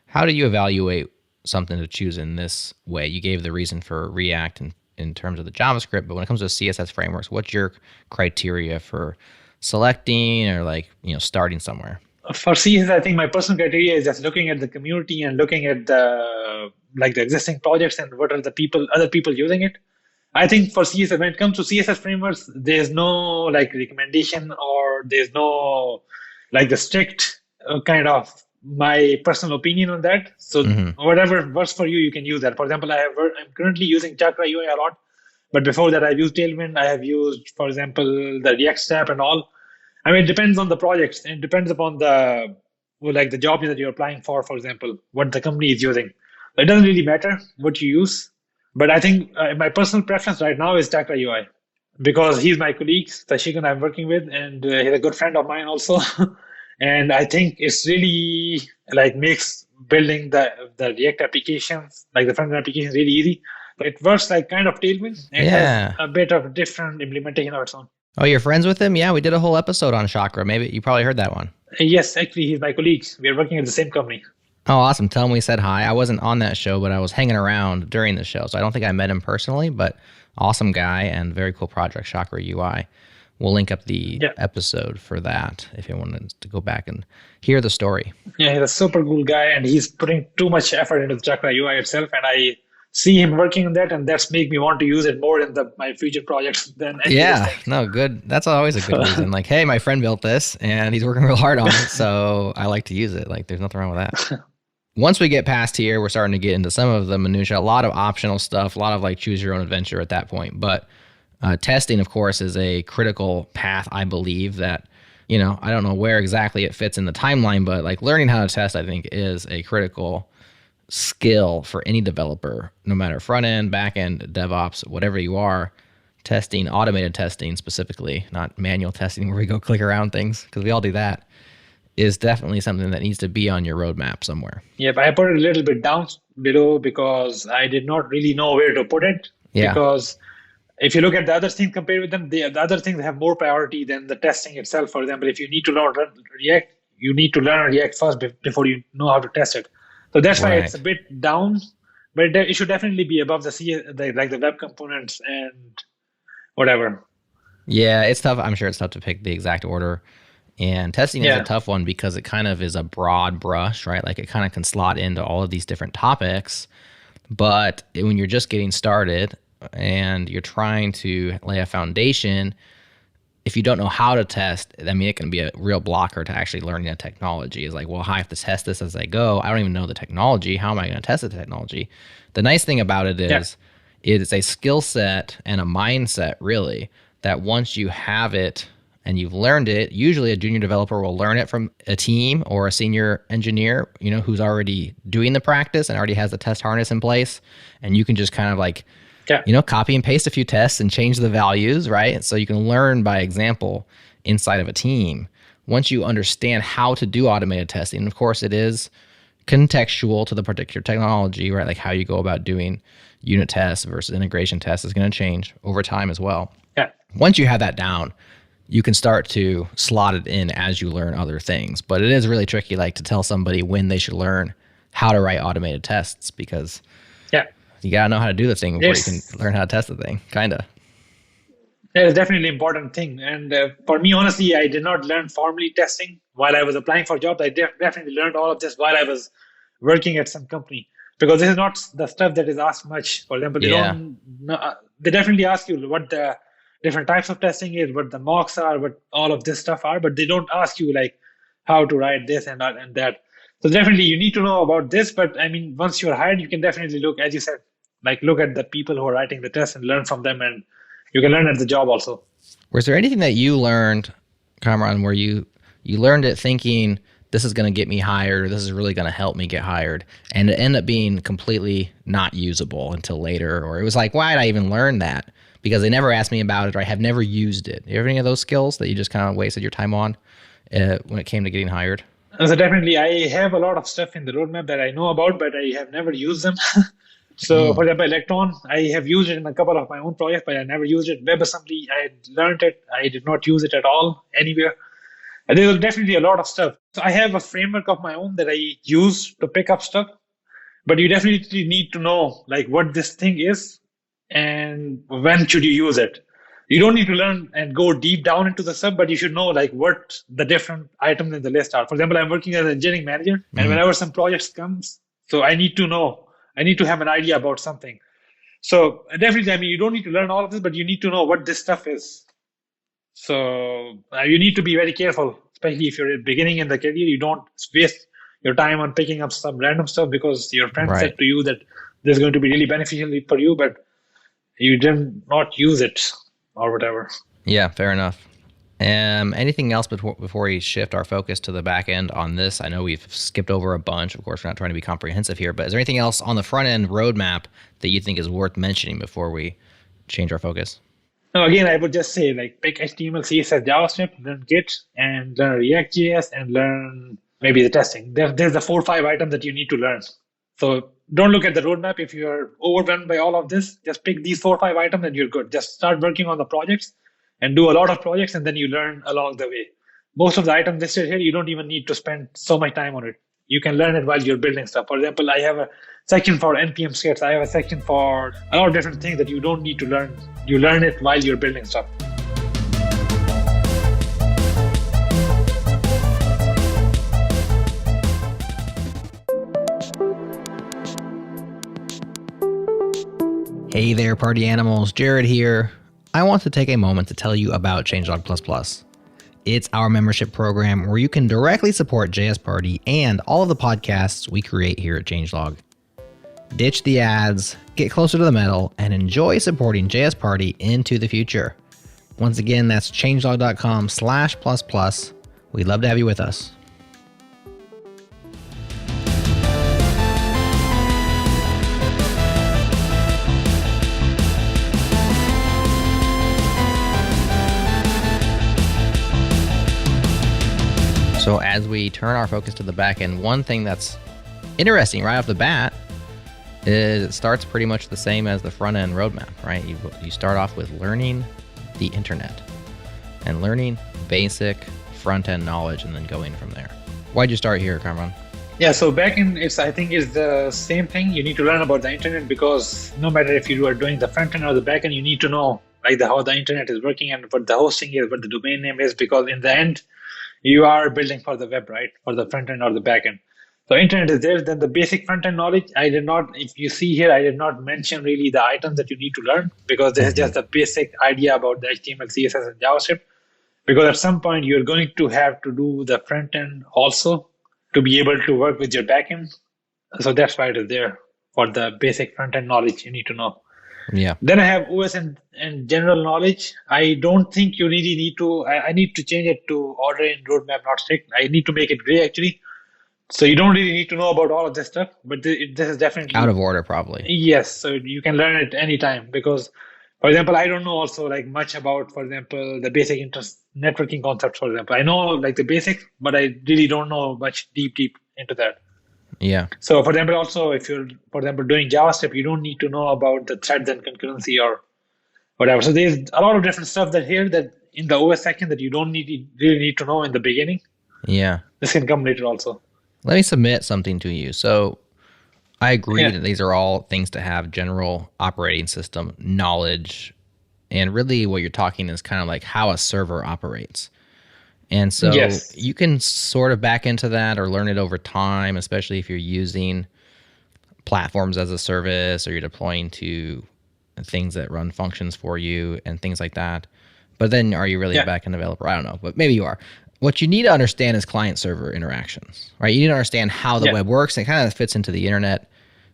How do you evaluate something to choose in this way? You gave the reason for React in terms of the JavaScript, but when it comes to CSS frameworks, what's your criteria for selecting or starting somewhere? For CSS, I think my personal criteria is just looking at the community and looking at the existing projects and what are the other people using it. I think for CSS, when it comes to CSS frameworks, there's no recommendation, or there's no the strict kind of my personal opinion on that. So whatever works for you, you can use that. For example, I'm currently using Chakra UI a lot, but before that I've used Tailwind. I have used, for example, the React Step and all. I mean, it depends on the projects, and it depends upon the job that you're applying for example, what the company is using. It doesn't really matter what you use, but I think my personal preference right now is Chakra UI because he's my colleague, Sashikan, I'm working with, and he's a good friend of mine also. And I think it's really makes building the React applications, the front-end applications, really easy. But it works kind of Tailwind. It has a bit of a different implementation of its own. Oh, you're friends with him? Yeah, we did a whole episode on Chakra. Maybe you probably heard that one. Yes, actually, he's my colleague. We are working at the same company. Oh, awesome. Tell him we said hi. I wasn't on that show, but I was hanging around during the show, so I don't think I met him personally, but awesome guy and very cool project, Chakra UI. We'll link up the episode for that if you wanted to go back and hear the story. Yeah, he's a super cool guy, and he's putting too much effort into the Chakra UI itself, and I see him working on that, and that's make me want to use it more in my future projects than no, good. That's always a good reason. Hey, my friend built this, and he's working real hard on it, so I like to use it. There's nothing wrong with that. Once we get past here, we're starting to get into some of the minutia, a lot of optional stuff, a lot of choose your own adventure at that point, but testing, of course, is a critical path, I believe, that, I don't know where exactly it fits in the timeline, but learning how to test, I think, is a critical skill for any developer, no matter front end, back end, DevOps, whatever you are. Testing, automated testing specifically, not manual testing where we go click around things, because we all do that, is definitely something that needs to be on your roadmap somewhere. Yeah, but I put it a little bit down below because I did not really know where to put it. Yeah. Because if you look at the other things compared with them, the other things have more priority than the testing itself. For example, if you need to learn React, you need to learn React first before you know how to test it. So that's why it's a bit down, but it should definitely be above the web components and whatever. Yeah, it's tough. I'm sure it's tough to pick the exact order. And testing is a tough one because it kind of is a broad brush, right? It kind of can slot into all of these different topics. But when you're just getting started and you're trying to lay a foundation, if you don't know how to test, it can be a real blocker to actually learning a technology. It's I have to test this as I go. I don't even know the technology. How am I going to test the technology? The nice thing about it is it's a skill set and a mindset, really, that once you have it and you've learned it, usually a junior developer will learn it from a team or a senior engineer, who's already doing the practice and already has the test harness in place. And you can just kind of like, copy and paste a few tests and change the values, right? So you can learn by example inside of a team. Once you understand how to do automated testing, and of course it is contextual to the particular technology, right? Like how you go about doing unit tests versus integration tests is going to change over time as well. Yeah. Once you have that down, you can start to slot it in as you learn other things. But it is really tricky, like to tell somebody when they should learn how to write automated tests, because you got to know how to do the thing before you can learn how to test the thing, kind of. That is definitely an important thing. And for me, honestly, I did not learn formally testing while I was applying for jobs. I definitely learned all of this while I was working at some company, because this is not the stuff that is asked much. For example, they definitely ask you what the different types of testing is, what the mocks are, what all of this stuff are, but they don't ask you like how to write this and that. So definitely you need to know about this. But I mean, once you're hired, you can definitely look, as you said, like look at the people who are writing the test and learn from them, and you can learn at the job also. Was there anything that you learned, Kamran, where you learned it thinking this is going to get me hired, or this is really going to help me get hired, and it ended up being completely not usable until later, or it was like, why did I even learn that? Because they never asked me about it, or I have never used it. Do you have any of those skills that you just kind of wasted your time on when it came to getting hired? So definitely, I have a lot of stuff in the roadmap that I know about, but I have never used them. So, for example, Electron, I have used it in a couple of my own projects, but I never used it. WebAssembly, I learned it. I did not use it at all anywhere. And there was definitely a lot of stuff. So I have a framework of my own that I use to pick up stuff, but you definitely need to know like what this thing is and when should you use it. You don't need to learn and go deep down into the stuff, but you should know like what the different items in the list are. For example, I'm working as an engineering manager, and whenever some projects comes, so I need to have an idea about something. So definitely, I mean, you don't need to learn all of this, but you need to know what this stuff is. So you need to be very careful, especially if you're beginning in the career. You don't waste your time on picking up some random stuff because your friend said to you that this is going to be really beneficial for you, but you did not use it or whatever. Yeah, fair enough. Anything else before we shift our focus to the back end on this? I know we've skipped over a bunch. Of course, we're not trying to be comprehensive here, but is there anything else on the front end roadmap that you think is worth mentioning before we change our focus? No, again, I would just say like pick HTML, CSS, JavaScript, learn Git, and learn React.js, and learn maybe the testing. There's the 4 or 5 items that you need to learn. So don't look at the roadmap. If you're overwhelmed by all of this, just pick these 4 or 5 items and you're good. Just start working on the projects and do a lot of projects, and then you learn along the way. Most of the items listed here, you don't even need to spend so much time on it. You can learn it while you're building stuff. For example, I have a section for NPM scripts. I have a section for a lot of different things that you don't need to learn. You learn it while you're building stuff. Hey there, party animals. Jared here. I want to take a moment to tell you about Changelog++. It's our membership program where you can directly support JS Party and all of the podcasts we create here at Changelog. Ditch the ads, get closer to the metal, and enjoy supporting JS Party into the future. Once again, that's changelog.com/++. We'd love to have you with us. So as we turn our focus to the back end, one thing that's interesting right off the bat is it starts pretty much the same as the front end roadmap, right? You start off with learning the internet and learning basic front end knowledge and then going from there. Why'd you start here, Kamran? Yeah, so backend I think is the same thing. You need to learn about the internet because no matter if you are doing the front end or the back end, you need to know like how the internet is working and what the hosting is, what the domain name is, because in the end, you are building for the web, right? For the front end or the back end. So internet is there. Then the basic front end knowledge, if you see here, I did not mention really the items that you need to learn because this is just a basic idea about the HTML, CSS, and JavaScript. Because at some point, you're going to have to do the front end also to be able to work with your back end. So that's why it is there for the basic front end knowledge you need to know. Yeah. Then I have OS and general knowledge. I don't think you really need to. I need to change it to order in roadmap, not strict. I need to make it gray actually. So you don't really need to know about all of this stuff, but this is definitely Out of order, probably. yes. So you can learn it anytime because, for example, I don't know also like much about, for example, the basic networking concepts. For example, I know like the basics, but I really don't know much deep into that. Yeah. So, for example, also if you're, for example, doing JavaScript, you don't need to know about the threads and concurrency or whatever. So there's a lot of different stuff that here that in the OS section that you don't really need to know in the beginning. Yeah. This can come later also. Let me submit something to you. So I agree Yeah. that these are all things to have general operating system knowledge. And really what you're talking is kind of like how a server operates. And so Yes. you can sort of back into that or learn it over time, especially if you're using platforms as a service or you're deploying to things that run functions for you and things like that. But then are you really a Yeah. backend developer? I don't know, but maybe you are. What you need to understand is client server interactions, right? You need to understand how the Yeah. web works. And it kind of fits into the internet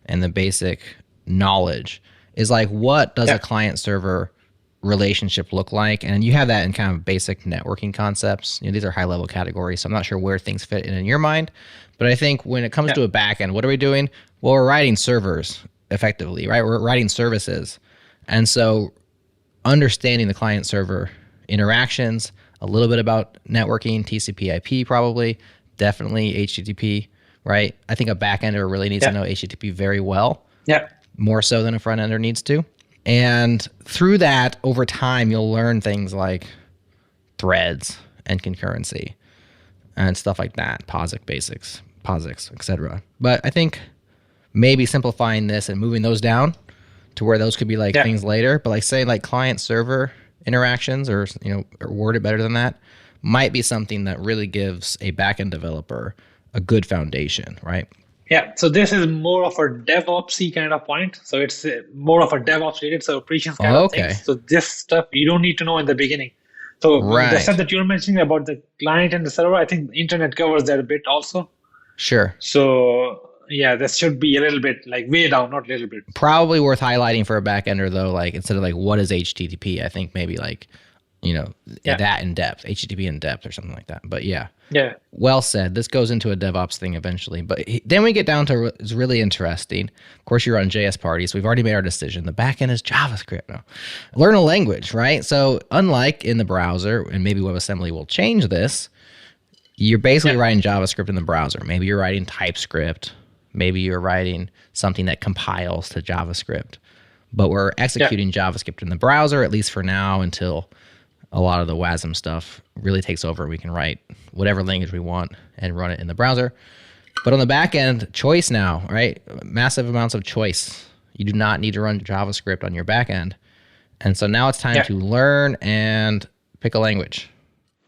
and the basic knowledge is like, what does Yeah. a client server relationship look like? And you have that in kind of basic networking concepts. You know, these are high level categories. So I'm not sure where things fit in your mind, but I think when it comes Yeah. to a backend, what are we doing? Well, we're writing servers effectively, right? We're writing services. And so understanding the client server interactions, a little bit about networking, TCP IP probably, definitely HTTP, right? I think a backender really needs to Yeah. know HTTP very well, Yeah. more so than a front ender needs to. And through that, over time, you'll learn things like threads and concurrency and stuff like that, POSIX, etc. But I think maybe simplifying this and moving those down to where those could be like Yeah. things later, but like say like client server interactions or or word it better than that might be something that really gives a backend developer a good foundation, right? Yeah. So this is more of a DevOpsy kind of point. So it's more of a DevOps related, so operations kind of Okay. things. So this stuff you don't need to know in the beginning. So the Right. stuff that you're mentioning about the client and the server, I think the internet covers that a bit also. Sure. So yeah, this should be a little bit like way down, not a little bit. Probably worth highlighting for a backender though, like instead of like what is HTTP, I think maybe like, Yeah. that in depth, HTTP in depth or something like that. But yeah. Yeah. Well said. This goes into a DevOps thing eventually, but then we get down to it's really interesting. Of course, you're on JS parties. We've already made our decision. The backend is JavaScript. No, learn a language, right? So unlike in the browser, and maybe WebAssembly will change this, you're basically Yeah. writing JavaScript in the browser. Maybe you're writing TypeScript. Maybe you're writing something that compiles to JavaScript. But we're executing JavaScript in the browser, at least for now, until a lot of the WASM stuff really takes over. We can write whatever language we want and run it in the browser. But on the back end, choice now, right? Massive amounts of choice. You do not need to run JavaScript on your back end. And so now it's time Yeah. to learn and pick a language.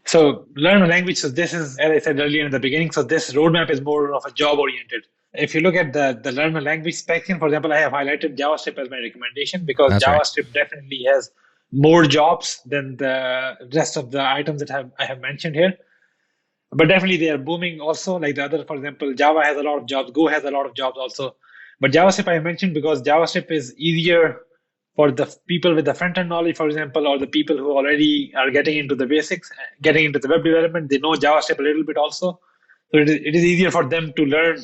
So learn a language. So this is, as I said earlier in the beginning, so this roadmap is more of a job oriented. If you look at the learn a language section, for example, I have highlighted JavaScript as my recommendation because That's right. JavaScript definitely has more jobs than the rest of the items that I have mentioned here. But definitely they are booming also. Like the other, for example, Java has a lot of jobs, Go has a lot of jobs also. But JavaScript I mentioned because JavaScript is easier for the people with the front-end knowledge, for example, or the people who already are getting into the basics, getting into the web development. They know JavaScript a little bit also. So it is easier for them to learn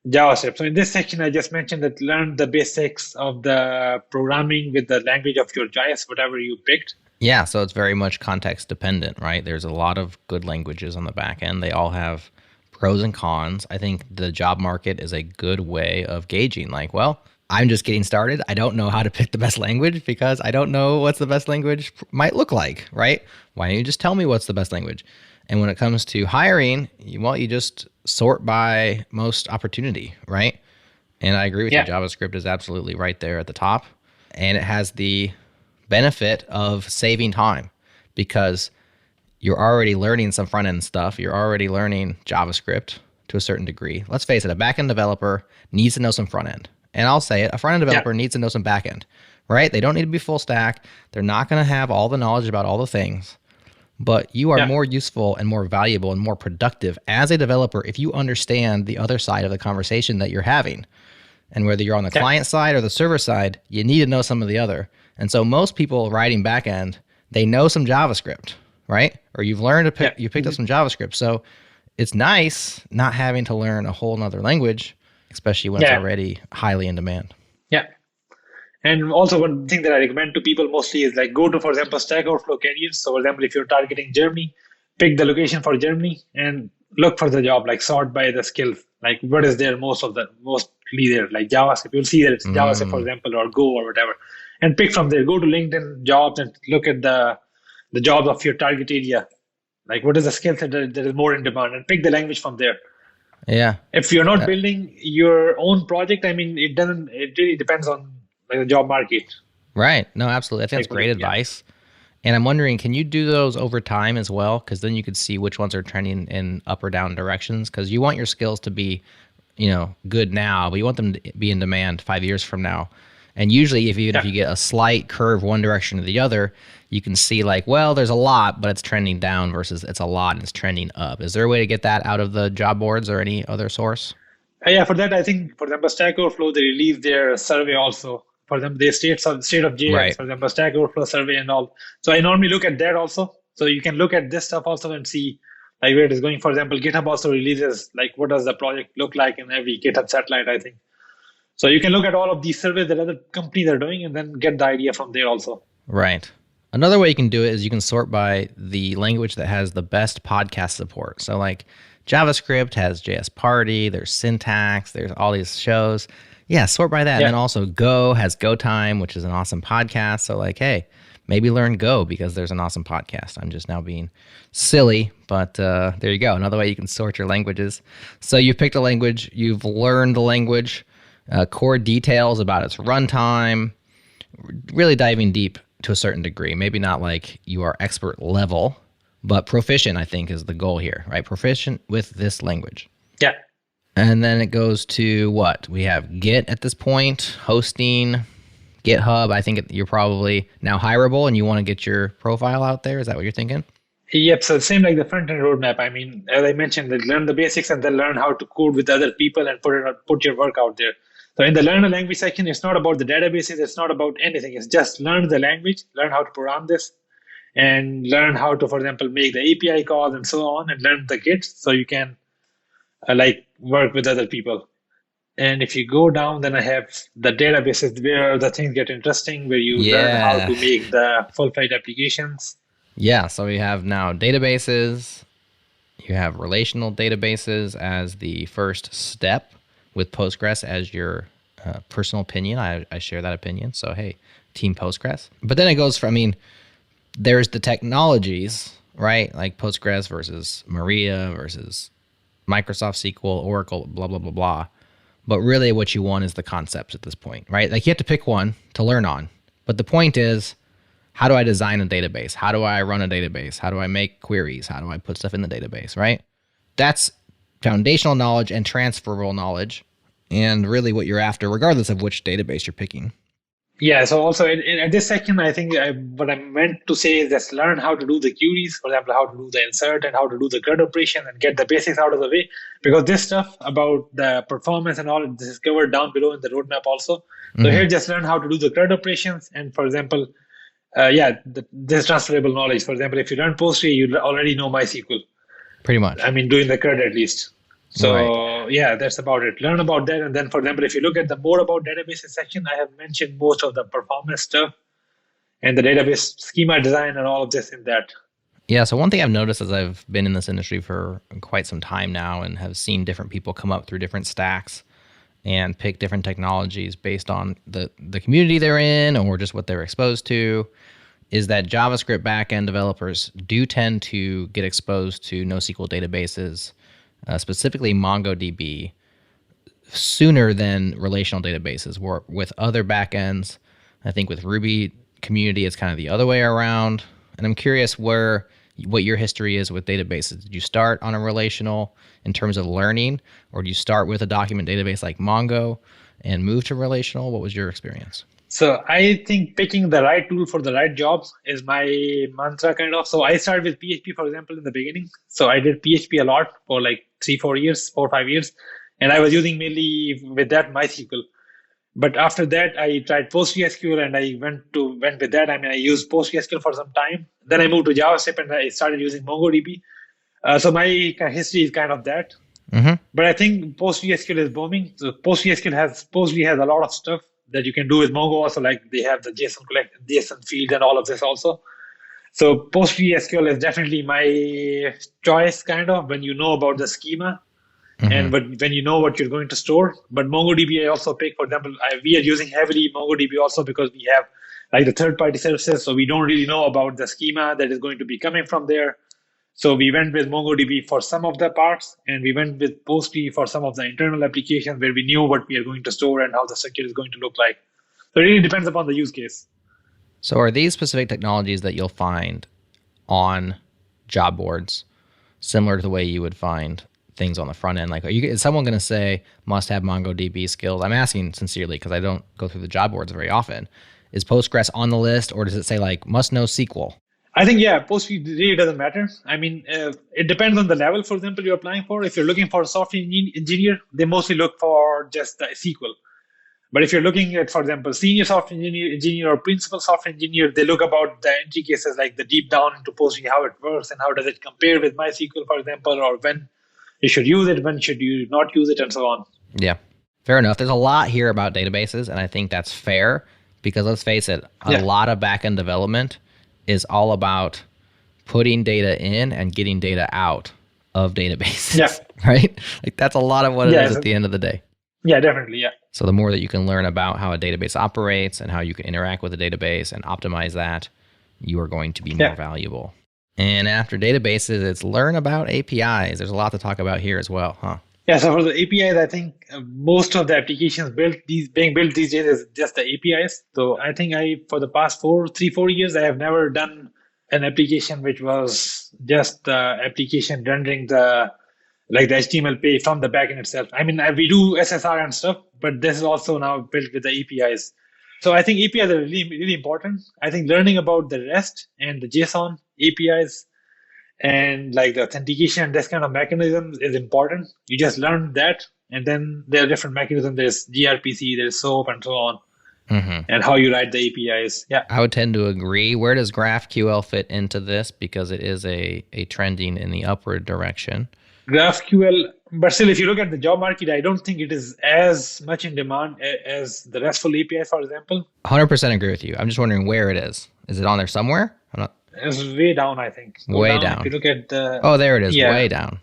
JavaScript. So in this section, I just mentioned that learn the basics of the programming with the language of your choice, whatever you picked. Yeah, so it's very much context dependent, right? There's a lot of good languages on the back end. They all have pros and cons. I think the job market is a good way of gauging like, well, I'm just getting started. I don't know how to pick the best language because I don't know what's the best language might look like, right? Why don't you just tell me what's the best language? And when it comes to hiring, you just sort by most opportunity, right? And I agree with you. JavaScript is absolutely right there at the top. And it has the benefit of saving time because you're already learning some front end stuff. You're already learning JavaScript to a certain degree. Let's face it, a backend developer needs to know some front end. And I'll say it, a front end developer needs to know some back end, right? They don't need to be full stack. They're not going to have all the knowledge about all the things. But you are more useful and more valuable and more productive as a developer if you understand the other side of the conversation that you're having. And whether you're on the client side or the server side, you need to know some of the other. And so most people writing backend, they know some JavaScript, right? Or you've learned to pick, you picked up some JavaScript. So it's nice not having to learn a whole nother language, especially when it's already highly in demand. Yeah. And also one thing that I recommend to people mostly is like go to, for example, Stack Overflow careers. So for example, if you're targeting Germany, pick the location for Germany and look for the job, like sort by the skills, like what is there mostly there, like JavaScript. You'll see that it's JavaScript, for example, or Go or whatever, and pick from there. Go to LinkedIn jobs and look at the jobs of your target area. Like what is the skill set that is more in demand, and pick the language from there. Yeah. If you're not building your own project, I mean, it really depends on like the job market. Right. No, absolutely. I think that's great advice. And I'm wondering, can you do those over time as well? Because then you could see which ones are trending in up or down directions. Because you want your skills to be, good now, but you want them to be in demand 5 years from now. And usually, if you get a slight curve one direction or the other, you can see like, well, there's a lot, but it's trending down versus it's a lot and it's trending up. Is there a way to get that out of the job boards or any other source? Yeah, for that, I think, for example, Stack Overflow, they release their survey also. For them, they state of JS, right. For example, Stack Overflow survey and all. So I normally look at that also. So you can look at this stuff also and see like where it is going. For example, GitHub also releases like what does the project look like in every GitHub satellite, I think. So you can look at all of these surveys that other companies are doing and then get the idea from there also. Right. Another way you can do it is you can sort by the language that has the best podcast support. So like JavaScript has JS Party, there's Syntax, there's all these shows. Yeah, sort by that. And then also Go has Go Time, which is an awesome podcast. So like, hey, maybe learn Go because there's an awesome podcast. I'm just now being silly, but there you go. Another way you can sort your languages. So you've picked a language, you've learned the language, core details about its runtime, really diving deep to a certain degree. Maybe not like you are expert level, but proficient, I think, is the goal here, right? Proficient with this language. Yeah. And then it goes to what? We have Git at this point, hosting, GitHub. I think you're probably now hireable and you want to get your profile out there. Is that what you're thinking? Yep. So same like the front-end roadmap. I mean, as I mentioned, they learn the basics and then learn how to code with other people and put your work out there. So in the learn a language section, it's not about the databases. It's not about anything. It's just learn the language, learn how to program this, and learn how to, for example, make the API calls and so on, and learn the Git so you can work with other people. And if you go down, then I have the databases where the things get interesting, where you learn how to make the full-fledged applications. Yeah, so we have now databases. You have relational databases as the first step with Postgres as your personal opinion. I share that opinion. So, hey, Team Postgres. But then it goes from, there's the technologies, right? Like Postgres versus Maria versus Microsoft SQL, Oracle, blah, blah, blah, blah. But really what you want is the concepts at this point, right? Like you have to pick one to learn on. But the point is, how do I design a database? How do I run a database? How do I make queries? How do I put stuff in the database, right? That's foundational knowledge and transferable knowledge, and really what you're after, regardless of which database you're picking. Yeah, so also in this section, I think what I meant to say is just learn how to do the queries, for example, how to do the insert and how to do the CRUD operation and get the basics out of the way. Because this stuff about the performance and all, this is covered down below in the roadmap also. So here, just learn how to do the CRUD operations. And for example, this transferable knowledge. For example, if you learn Postgre, you already know MySQL. Pretty much. I mean, doing the CRUD at least. So that's about it. Learn about that. And then, for example, if you look at the more about databases section, I have mentioned most of the performance stuff and the database schema design and all of this in that. Yeah. So one thing I've noticed as I've been in this industry for quite some time now and have seen different people come up through different stacks and pick different technologies based on the community they're in or just what they're exposed to, is that JavaScript backend developers do tend to get exposed to NoSQL databases, specifically MongoDB, sooner than relational databases. Where with other backends, I think with Ruby community, it's kind of the other way around. And I'm curious what your history is with databases. Did you start on a relational in terms of learning, or do you start with a document database like Mongo and move to relational? What was your experience? So I think picking the right tool for the right jobs is my mantra kind of. So I started with PHP, for example, in the beginning. So I did PHP a lot for like 4 or 5 years. And I was using mainly with that MySQL. But after that, I tried PostgreSQL and I went with that. I mean, I used PostgreSQL for some time. Then I moved to JavaScript and I started using MongoDB. So my history is kind of that. But I think PostgreSQL is booming. So Postgre has a lot of stuff that you can do with Mongo. Also, like they have the JSON field and all of this also. So PostgreSQL is definitely my choice, kind of, when you know about the schema and when you know what you're going to store. But MongoDB I also pick. For example, we are using heavily MongoDB also because we have like the third-party services, so we don't really know about the schema that is going to be coming from there. So we went with MongoDB for some of the parts, and we went with Postgre for some of the internal applications where we knew what we are going to store and how the structure is going to look like. So it really depends upon the use case. So are these specific technologies that you'll find on job boards similar to the way you would find things on the front end? Like, is someone going to say must have MongoDB skills? I'm asking sincerely because I don't go through the job boards very often. Is Postgres on the list, or does it say like must know SQL? I think, yeah, Postgre really doesn't matter. I mean, it depends on the level, for example, you're applying for. If you're looking for a software engineer, they mostly look for just the SQL. But if you're looking at, for example, senior software engineer or principal software engineer, they look about the entry cases, like the deep down into Postgre, how it works and how does it compare with MySQL, for example, or when you should use it, when should you not use it, and so on. Yeah, fair enough. There's a lot here about databases, and I think that's fair because let's face it, a lot of backend development is all about putting data in and getting data out of databases, right? Like that's a lot of what it is at the end of the day. Yeah, definitely, yeah. So the more that you can learn about how a database operates and how you can interact with a database and optimize that, you are going to be more valuable. And after databases, it's learn about APIs. There's a lot to talk about here as well, huh? Yeah, so for the APIs, I think most of the applications being built these days is just the APIs. So I think for the past 4 years, I have never done an application which was just the application rendering the HTML page from the backend itself. I mean, we do SSR and stuff, but this is also now built with the APIs. So I think APIs are really, really important. I think learning about the REST and the JSON APIs and like the authentication and this kind of mechanisms is important. You just learn that, and then there are different mechanisms. There's gRPC, there's SOAP, and so on, and how you write the APIs. Yeah, I would tend to agree. Where does GraphQL fit into this? Because it is a trending in the upward direction. GraphQL, but still, if you look at the job market, I don't think it is as much in demand as the RESTful API, for example. 100% agree with you. I'm just wondering where it is. Is it on there somewhere? I'm not. It's way down, I think. Way down. If you look at the... Oh, there it is. Yeah. Way down.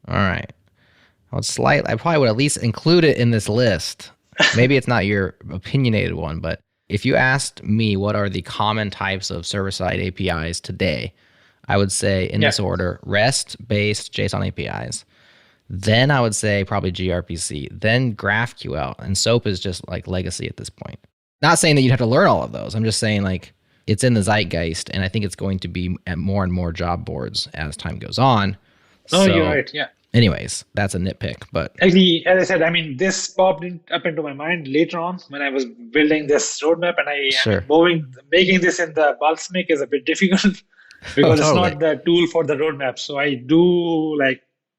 All right. I probably would at least include it in this list. Maybe it's not your opinionated one, but if you asked me what are the common types of server-side APIs today, I would say in this order, REST-based JSON APIs. Then I would say probably gRPC. Then GraphQL. And SOAP is just like legacy at this point. Not saying that you'd have to learn all of those. I'm just saying like it's in the zeitgeist, and I think it's going to be at more and more job boards as time goes on. Oh, you're right. Yeah. Anyways, that's a nitpick, but actually, as I said, I mean, this popped up into my mind later on when I was building this roadmap, and making this in the Balsamiq is a bit difficult because it's not the tool for the roadmap. So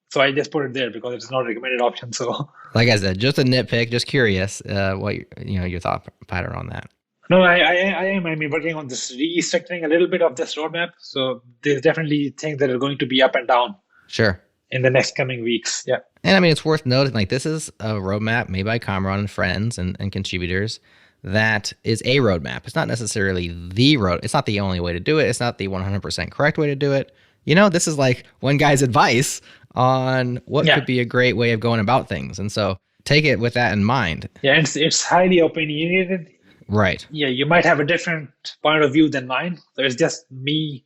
so I just put it there because it's not a recommended option. So, like I said, just a nitpick. Just curious, what your thought pattern on that. No, I am. I mean, working on this restructuring a little bit of this roadmap. So there's definitely things that are going to be up and down. Sure. In the next coming weeks. Yeah. And I mean, it's worth noting, like this is a roadmap made by Kamran and friends and contributors that is a roadmap. It's not necessarily the road. It's not the only way to do it. It's not the 100% correct way to do it. This is like one guy's advice on what could be a great way of going about things. And so take it with that in mind. Yeah, and it's highly opinionated. Right. Yeah, you might have a different point of view than mine. So it's just me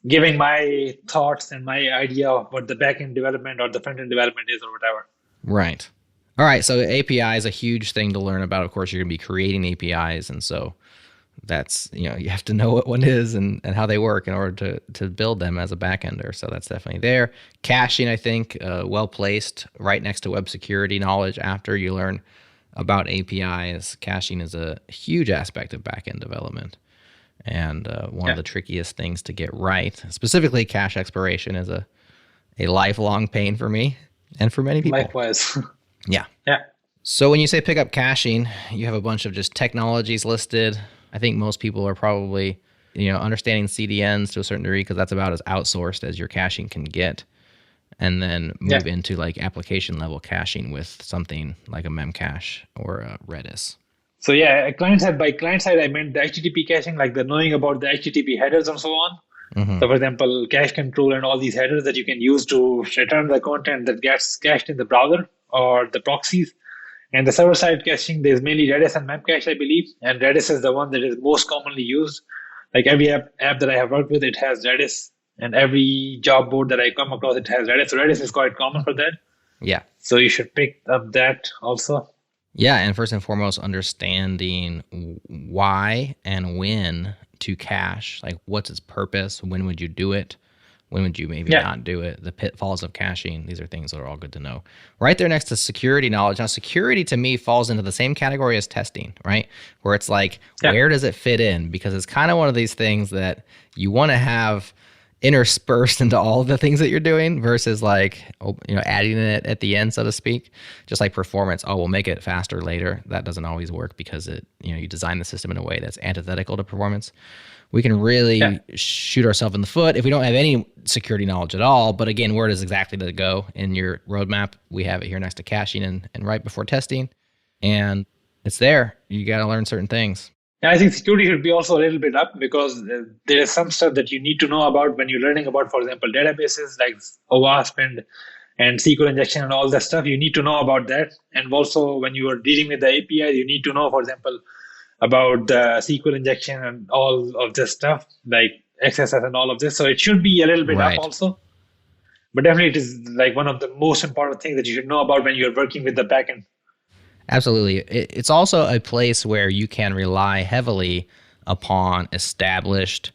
giving my thoughts and my idea of what the backend development or the front-end development is or whatever. Right. All right. So API is a huge thing to learn about. Of course, you're going to be creating APIs. And so that's, you have to know what one is and how they work in order to build them as a backender. So that's definitely there. Caching, I think, well placed right next to web security knowledge after you learn about APIs. Caching is a huge aspect of backend development. And one of the trickiest things to get right, specifically cache expiration, is a lifelong pain for me and for many people. Likewise. Yeah. Yeah. So when you say pick up caching, you have a bunch of just technologies listed. I think most people are probably, understanding CDNs to a certain degree because that's about as outsourced as your caching can get. And then move into like application level caching with something like a Memcache or a Redis. So by client side, I meant the HTTP caching, like the knowing about the HTTP headers and so on. Mm-hmm. So for example, cache control and all these headers that you can use to return the content that gets cached in the browser or the proxies. And the server-side caching, there's mainly Redis and Memcache, I believe. And Redis is the one that is most commonly used. Like every app that I have worked with, it has Redis. And every job board that I come across, it has Redis. So Redis is quite common for that. Yeah. So you should pick up that also. Yeah, and first and foremost, understanding why and when to cache. Like, what's its purpose? When would you do it? When would you maybe not do it? The pitfalls of caching. These are things that are all good to know. Right there next to security knowledge. Now, security to me falls into the same category as testing, right? Where it's like, where does it fit in? Because it's kind of one of these things that you want to have interspersed into all of the things that you're doing versus like, adding it at the end, so to speak. Just like performance. Oh, we'll make it faster later. That doesn't always work because you design the system in a way that's antithetical to performance. We can really shoot ourselves in the foot if we don't have any security knowledge at all. But again, where does exactly to go in your roadmap? We have it here next to caching and right before testing. And it's there. You got to learn certain things. Yeah, I think security should be also a little bit up because there's some stuff that you need to know about when you're learning about, for example, databases like OWASP and SQL injection and all that stuff. You need to know about that. And also when you are dealing with the API, you need to know, for example, about the SQL injection and all of this stuff, like XSS and all of this. So it should be a little bit up also. But definitely it is like one of the most important things that you should know about when you're working with the backend. Absolutely. It's also a place where you can rely heavily upon established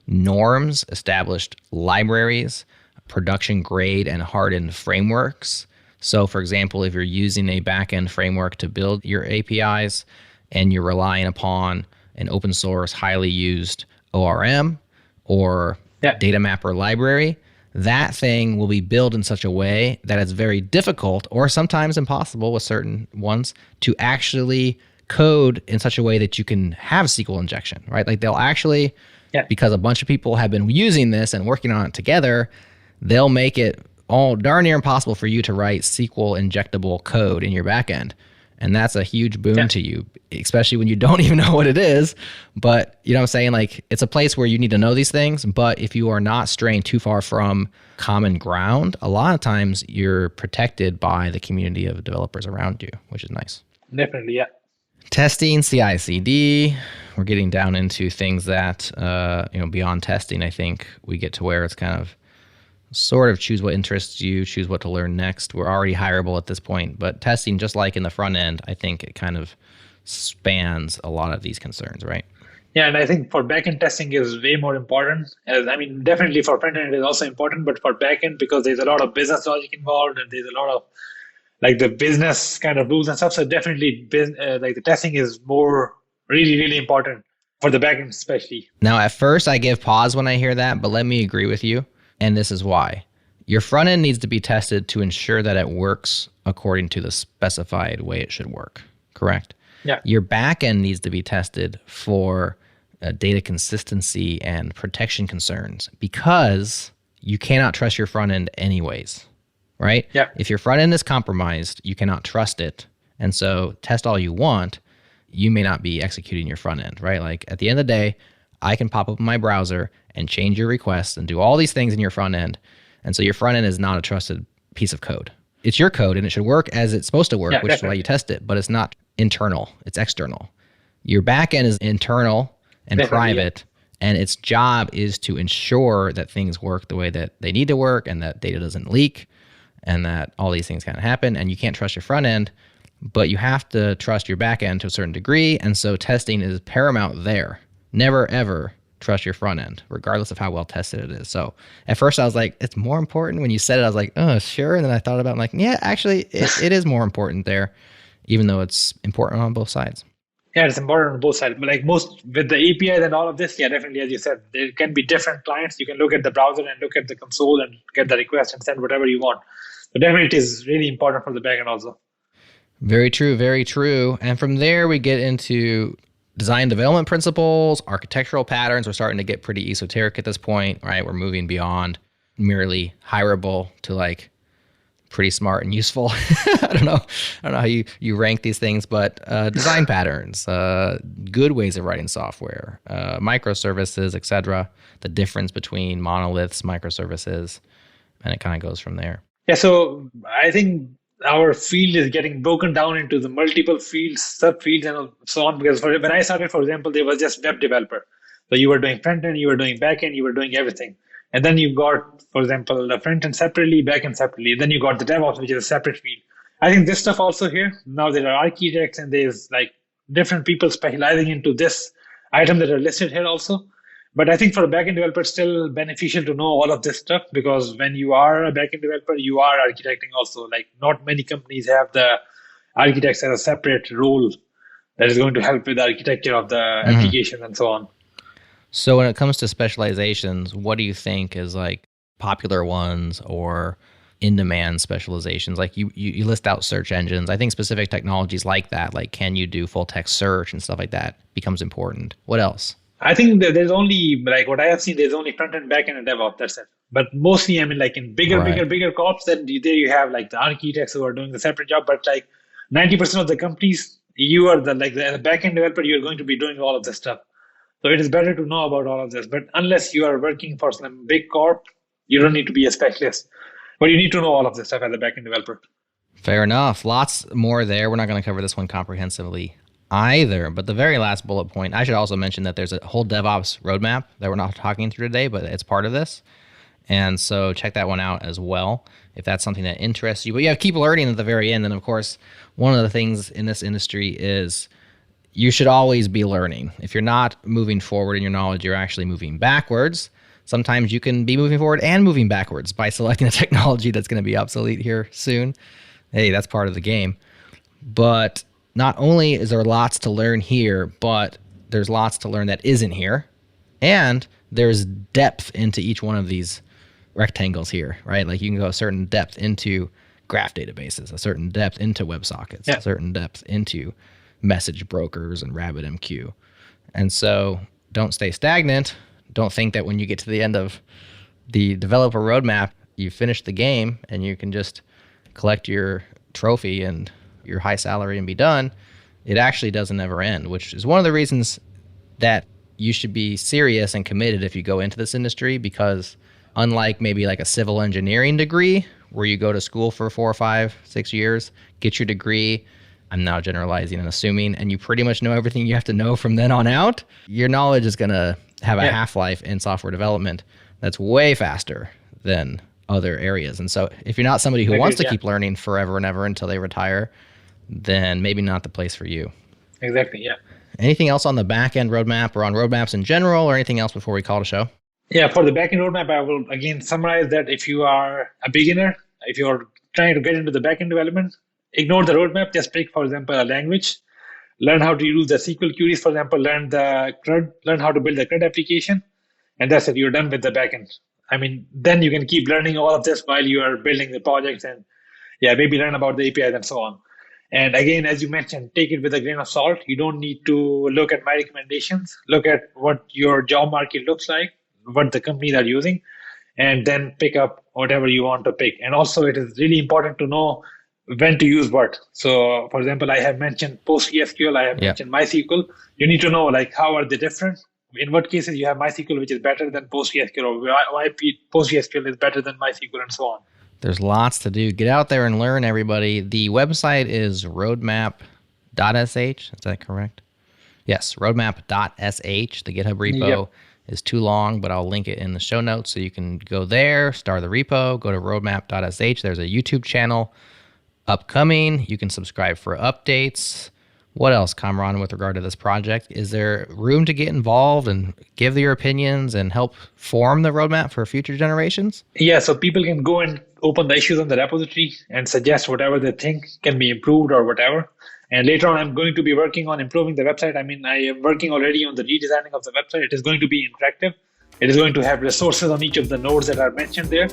norms, established libraries, production grade and hardened frameworks. So for example, if you're using a backend framework to build your APIs and you're relying upon an open source, highly used ORM or data mapper library, that thing will be built in such a way that it's very difficult or sometimes impossible with certain ones to actually code in such a way that you can have SQL injection, right? Like they'll actually, because a bunch of people have been using this and working on it together, they'll make it all darn near impossible for you to write SQL injectable code in your backend. And that's a huge boon to you, especially when you don't even know what it is. But you know what I'm saying? Like it's a place where you need to know these things. But if you are not straying too far from common ground, a lot of times you're protected by the community of developers around you, which is nice. Definitely, yeah. Testing, CI/CD. We're getting down into things that, beyond testing, I think we get to where it's kind of sort of choose what interests you, choose what to learn next. We're already hireable at this point, but testing, just like in the front end, I think it kind of spans a lot of these concerns, right? Yeah, and I think for backend testing is way more important. Definitely for front end it is also important, but for backend because there's a lot of business logic involved and there's a lot of like the business kind of rules and stuff. So definitely the testing is really, really important for the backend especially. Now, at first I give pause when I hear that, but let me agree with you. And this is why. Your front end needs to be tested to ensure that it works according to the specified way it should work, correct? Yeah. Your back end needs to be tested for data consistency and protection concerns because you cannot trust your front end anyways, right? Yeah. If your front end is compromised, you cannot trust it. And so test all you want, you may not be executing your front end, right? Like at the end of the day, I can pop up my browser and change your requests and do all these things in your front end. And so your front end is not a trusted piece of code. It's your code and it should work as it's supposed to work, which is why you test it, but it's not internal, it's external. Your back end is internal and private, and its job is to ensure that things work the way that they need to work and that data doesn't leak and that all these things can happen. And you can't trust your front end, but you have to trust your back end to a certain degree. And so testing is paramount there. Never, ever trust your front end, regardless of how well tested it is. So at first I was like, it's more important. When you said it, I was like, oh, sure. And then I thought about it, I'm like, yeah, actually, it is more important there, even though it's important on both sides. Yeah, it's important on both sides. But like most with the APIs and all of this, definitely, as you said, there can be different clients. You can look at the browser and look at the console and get the request and send whatever you want. So definitely it is really important for the backend also. Very true, very true. And from there, we get into design development principles, architectural patterns. We're starting to get pretty esoteric at this point, right? We're moving beyond merely hireable to like pretty smart and useful. I don't know how you rank these things, but design patterns, good ways of writing software, microservices, etc. The difference between monoliths, microservices, and it kind of goes from there. Yeah, so I think our field is getting broken down into the multiple fields, subfields, and so on. Because when I started, for example, there was just web developer. So you were doing front end, you were doing back end, you were doing everything. And then you got, for example, the front end separately, back end separately. Then you got the DevOps, which is a separate field. I think this stuff also here. Now there are architects and there's like different people specializing into this item that are listed here also. But I think for a backend developer, it's still beneficial to know all of this stuff, because when you are a backend developer, you are architecting also. Like not many companies have the architects as a separate role that is going to help with the architecture of the application and so on. So when it comes to specializations, what do you think is like popular ones or in-demand specializations? Like you list out search engines. I think specific technologies like that, like can you do full text search and stuff like that, becomes important. What else? I think that there's only, like what I have seen, there's only front end, back end, and DevOps. That's it. But mostly, I mean, like in bigger corps, then there you have like the architects who are doing the separate job. But like 90% of the companies, you are the back end developer, you're going to be doing all of this stuff. So it is better to know about all of this. But unless you are working for some big corp, you don't need to be a specialist. But you need to know all of this stuff as a back end developer. Fair enough. Lots more there. We're not going to cover this one comprehensively either, but the very last bullet point, I should also mention that there's a whole DevOps roadmap that we're not talking through today, but it's part of this. And so check that one out as well, if that's something that interests you. But yeah, keep learning at the very end. And of course, one of the things in this industry is you should always be learning. If you're not moving forward in your knowledge, you're actually moving backwards. Sometimes you can be moving forward and moving backwards by selecting a technology that's going to be obsolete here soon. Hey, that's part of the game. But not only is there lots to learn here, but there's lots to learn that isn't here. And there's depth into each one of these rectangles here, right? Like you can go a certain depth into graph databases, a certain depth into WebSockets, a certain depth into message brokers and RabbitMQ. And so don't stay stagnant. Don't think that when you get to the end of the developer roadmap, you finish the game and you can just collect your trophy and your high salary and be done. It actually doesn't ever end, which is one of the reasons that you should be serious and committed if you go into this industry, because unlike maybe like a civil engineering degree where you go to school for 4 or 5, 6 years, get your degree, I'm now generalizing and assuming, and you pretty much know everything you have to know from then on out, your knowledge is going to have a half-life in software development that's way faster than other areas. And so if you're not somebody who wants to keep learning forever and ever until they retire, then maybe not the place for you. Exactly, yeah. Anything else on the back-end roadmap or on roadmaps in general, or anything else before we call it a show? Yeah, for the back-end roadmap, I will again summarize that if you are a beginner, if you're trying to get into the back-end development, ignore the roadmap. Just pick, for example, a language. Learn how to use the SQL queries, for example. Learn how to build the CRUD application. And that's it. You're done with the backend. I mean, then you can keep learning all of this while you are building the projects and maybe learn about the APIs and so on. And again, as you mentioned, take it with a grain of salt. You don't need to look at my recommendations. Look at what your job market looks like, what the companies are using, and then pick up whatever you want to pick. And also, it is really important to know when to use what. So, for example, I have mentioned PostgreSQL, I have mentioned MySQL. You need to know, like, how are they different? In what cases you have MySQL, which is better than PostgreSQL, or why PostgreSQL is better than MySQL, and so on. There's lots to do. Get out there and learn, everybody. The website is roadmap.sh. Is that correct? Yes, roadmap.sh. The GitHub repo is too long, but I'll link it in the show notes so you can go there, start the repo, go to roadmap.sh. There's a YouTube channel upcoming. You can subscribe for updates. What else, Kamran, with regard to this project? Is there room to get involved and give your opinions and help form the roadmap for future generations? Yeah, so people can go and open the issues on the repository and suggest whatever they think can be improved or whatever. And later on, I'm going to be working on improving the website. I mean, I am working already on the redesigning of the website. It is going to be interactive. It is going to have resources on each of the nodes that are mentioned there.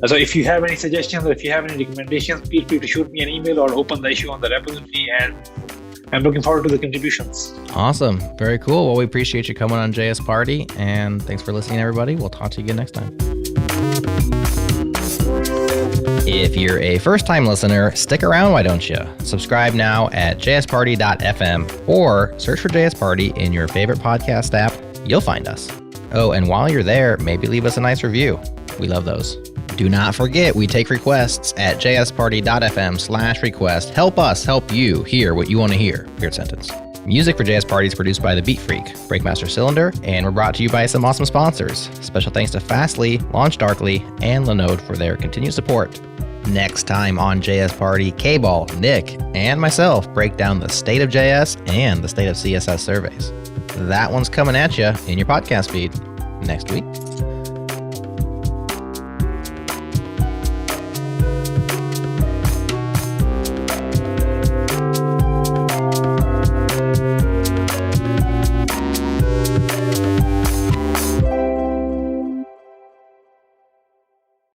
So if you have any suggestions or if you have any recommendations, feel free to shoot me an email or open the issue on the repository, and I'm looking forward to the contributions. Awesome. Very cool. Well, we appreciate you coming on JS Party, and thanks for listening, everybody. We'll talk to you again next time. If you're a first-time listener, stick around, why don't you? Subscribe now at jsparty.fm or search for JS Party in your favorite podcast app. You'll find us. Oh, and while you're there, maybe leave us a nice review. We love those. Do not forget, we take requests at jsparty.fm/request. Help us help you hear what you want to hear. Weird sentence. Music for JS Party is produced by The Beat Freak, Breakmaster Cylinder, and we're brought to you by some awesome sponsors. Special thanks to Fastly, LaunchDarkly, and Linode for their continued support. Next time on JS Party, K-Ball, Nick, and myself break down the state of JS and the state of CSS surveys. That one's coming at you in your podcast feed next week.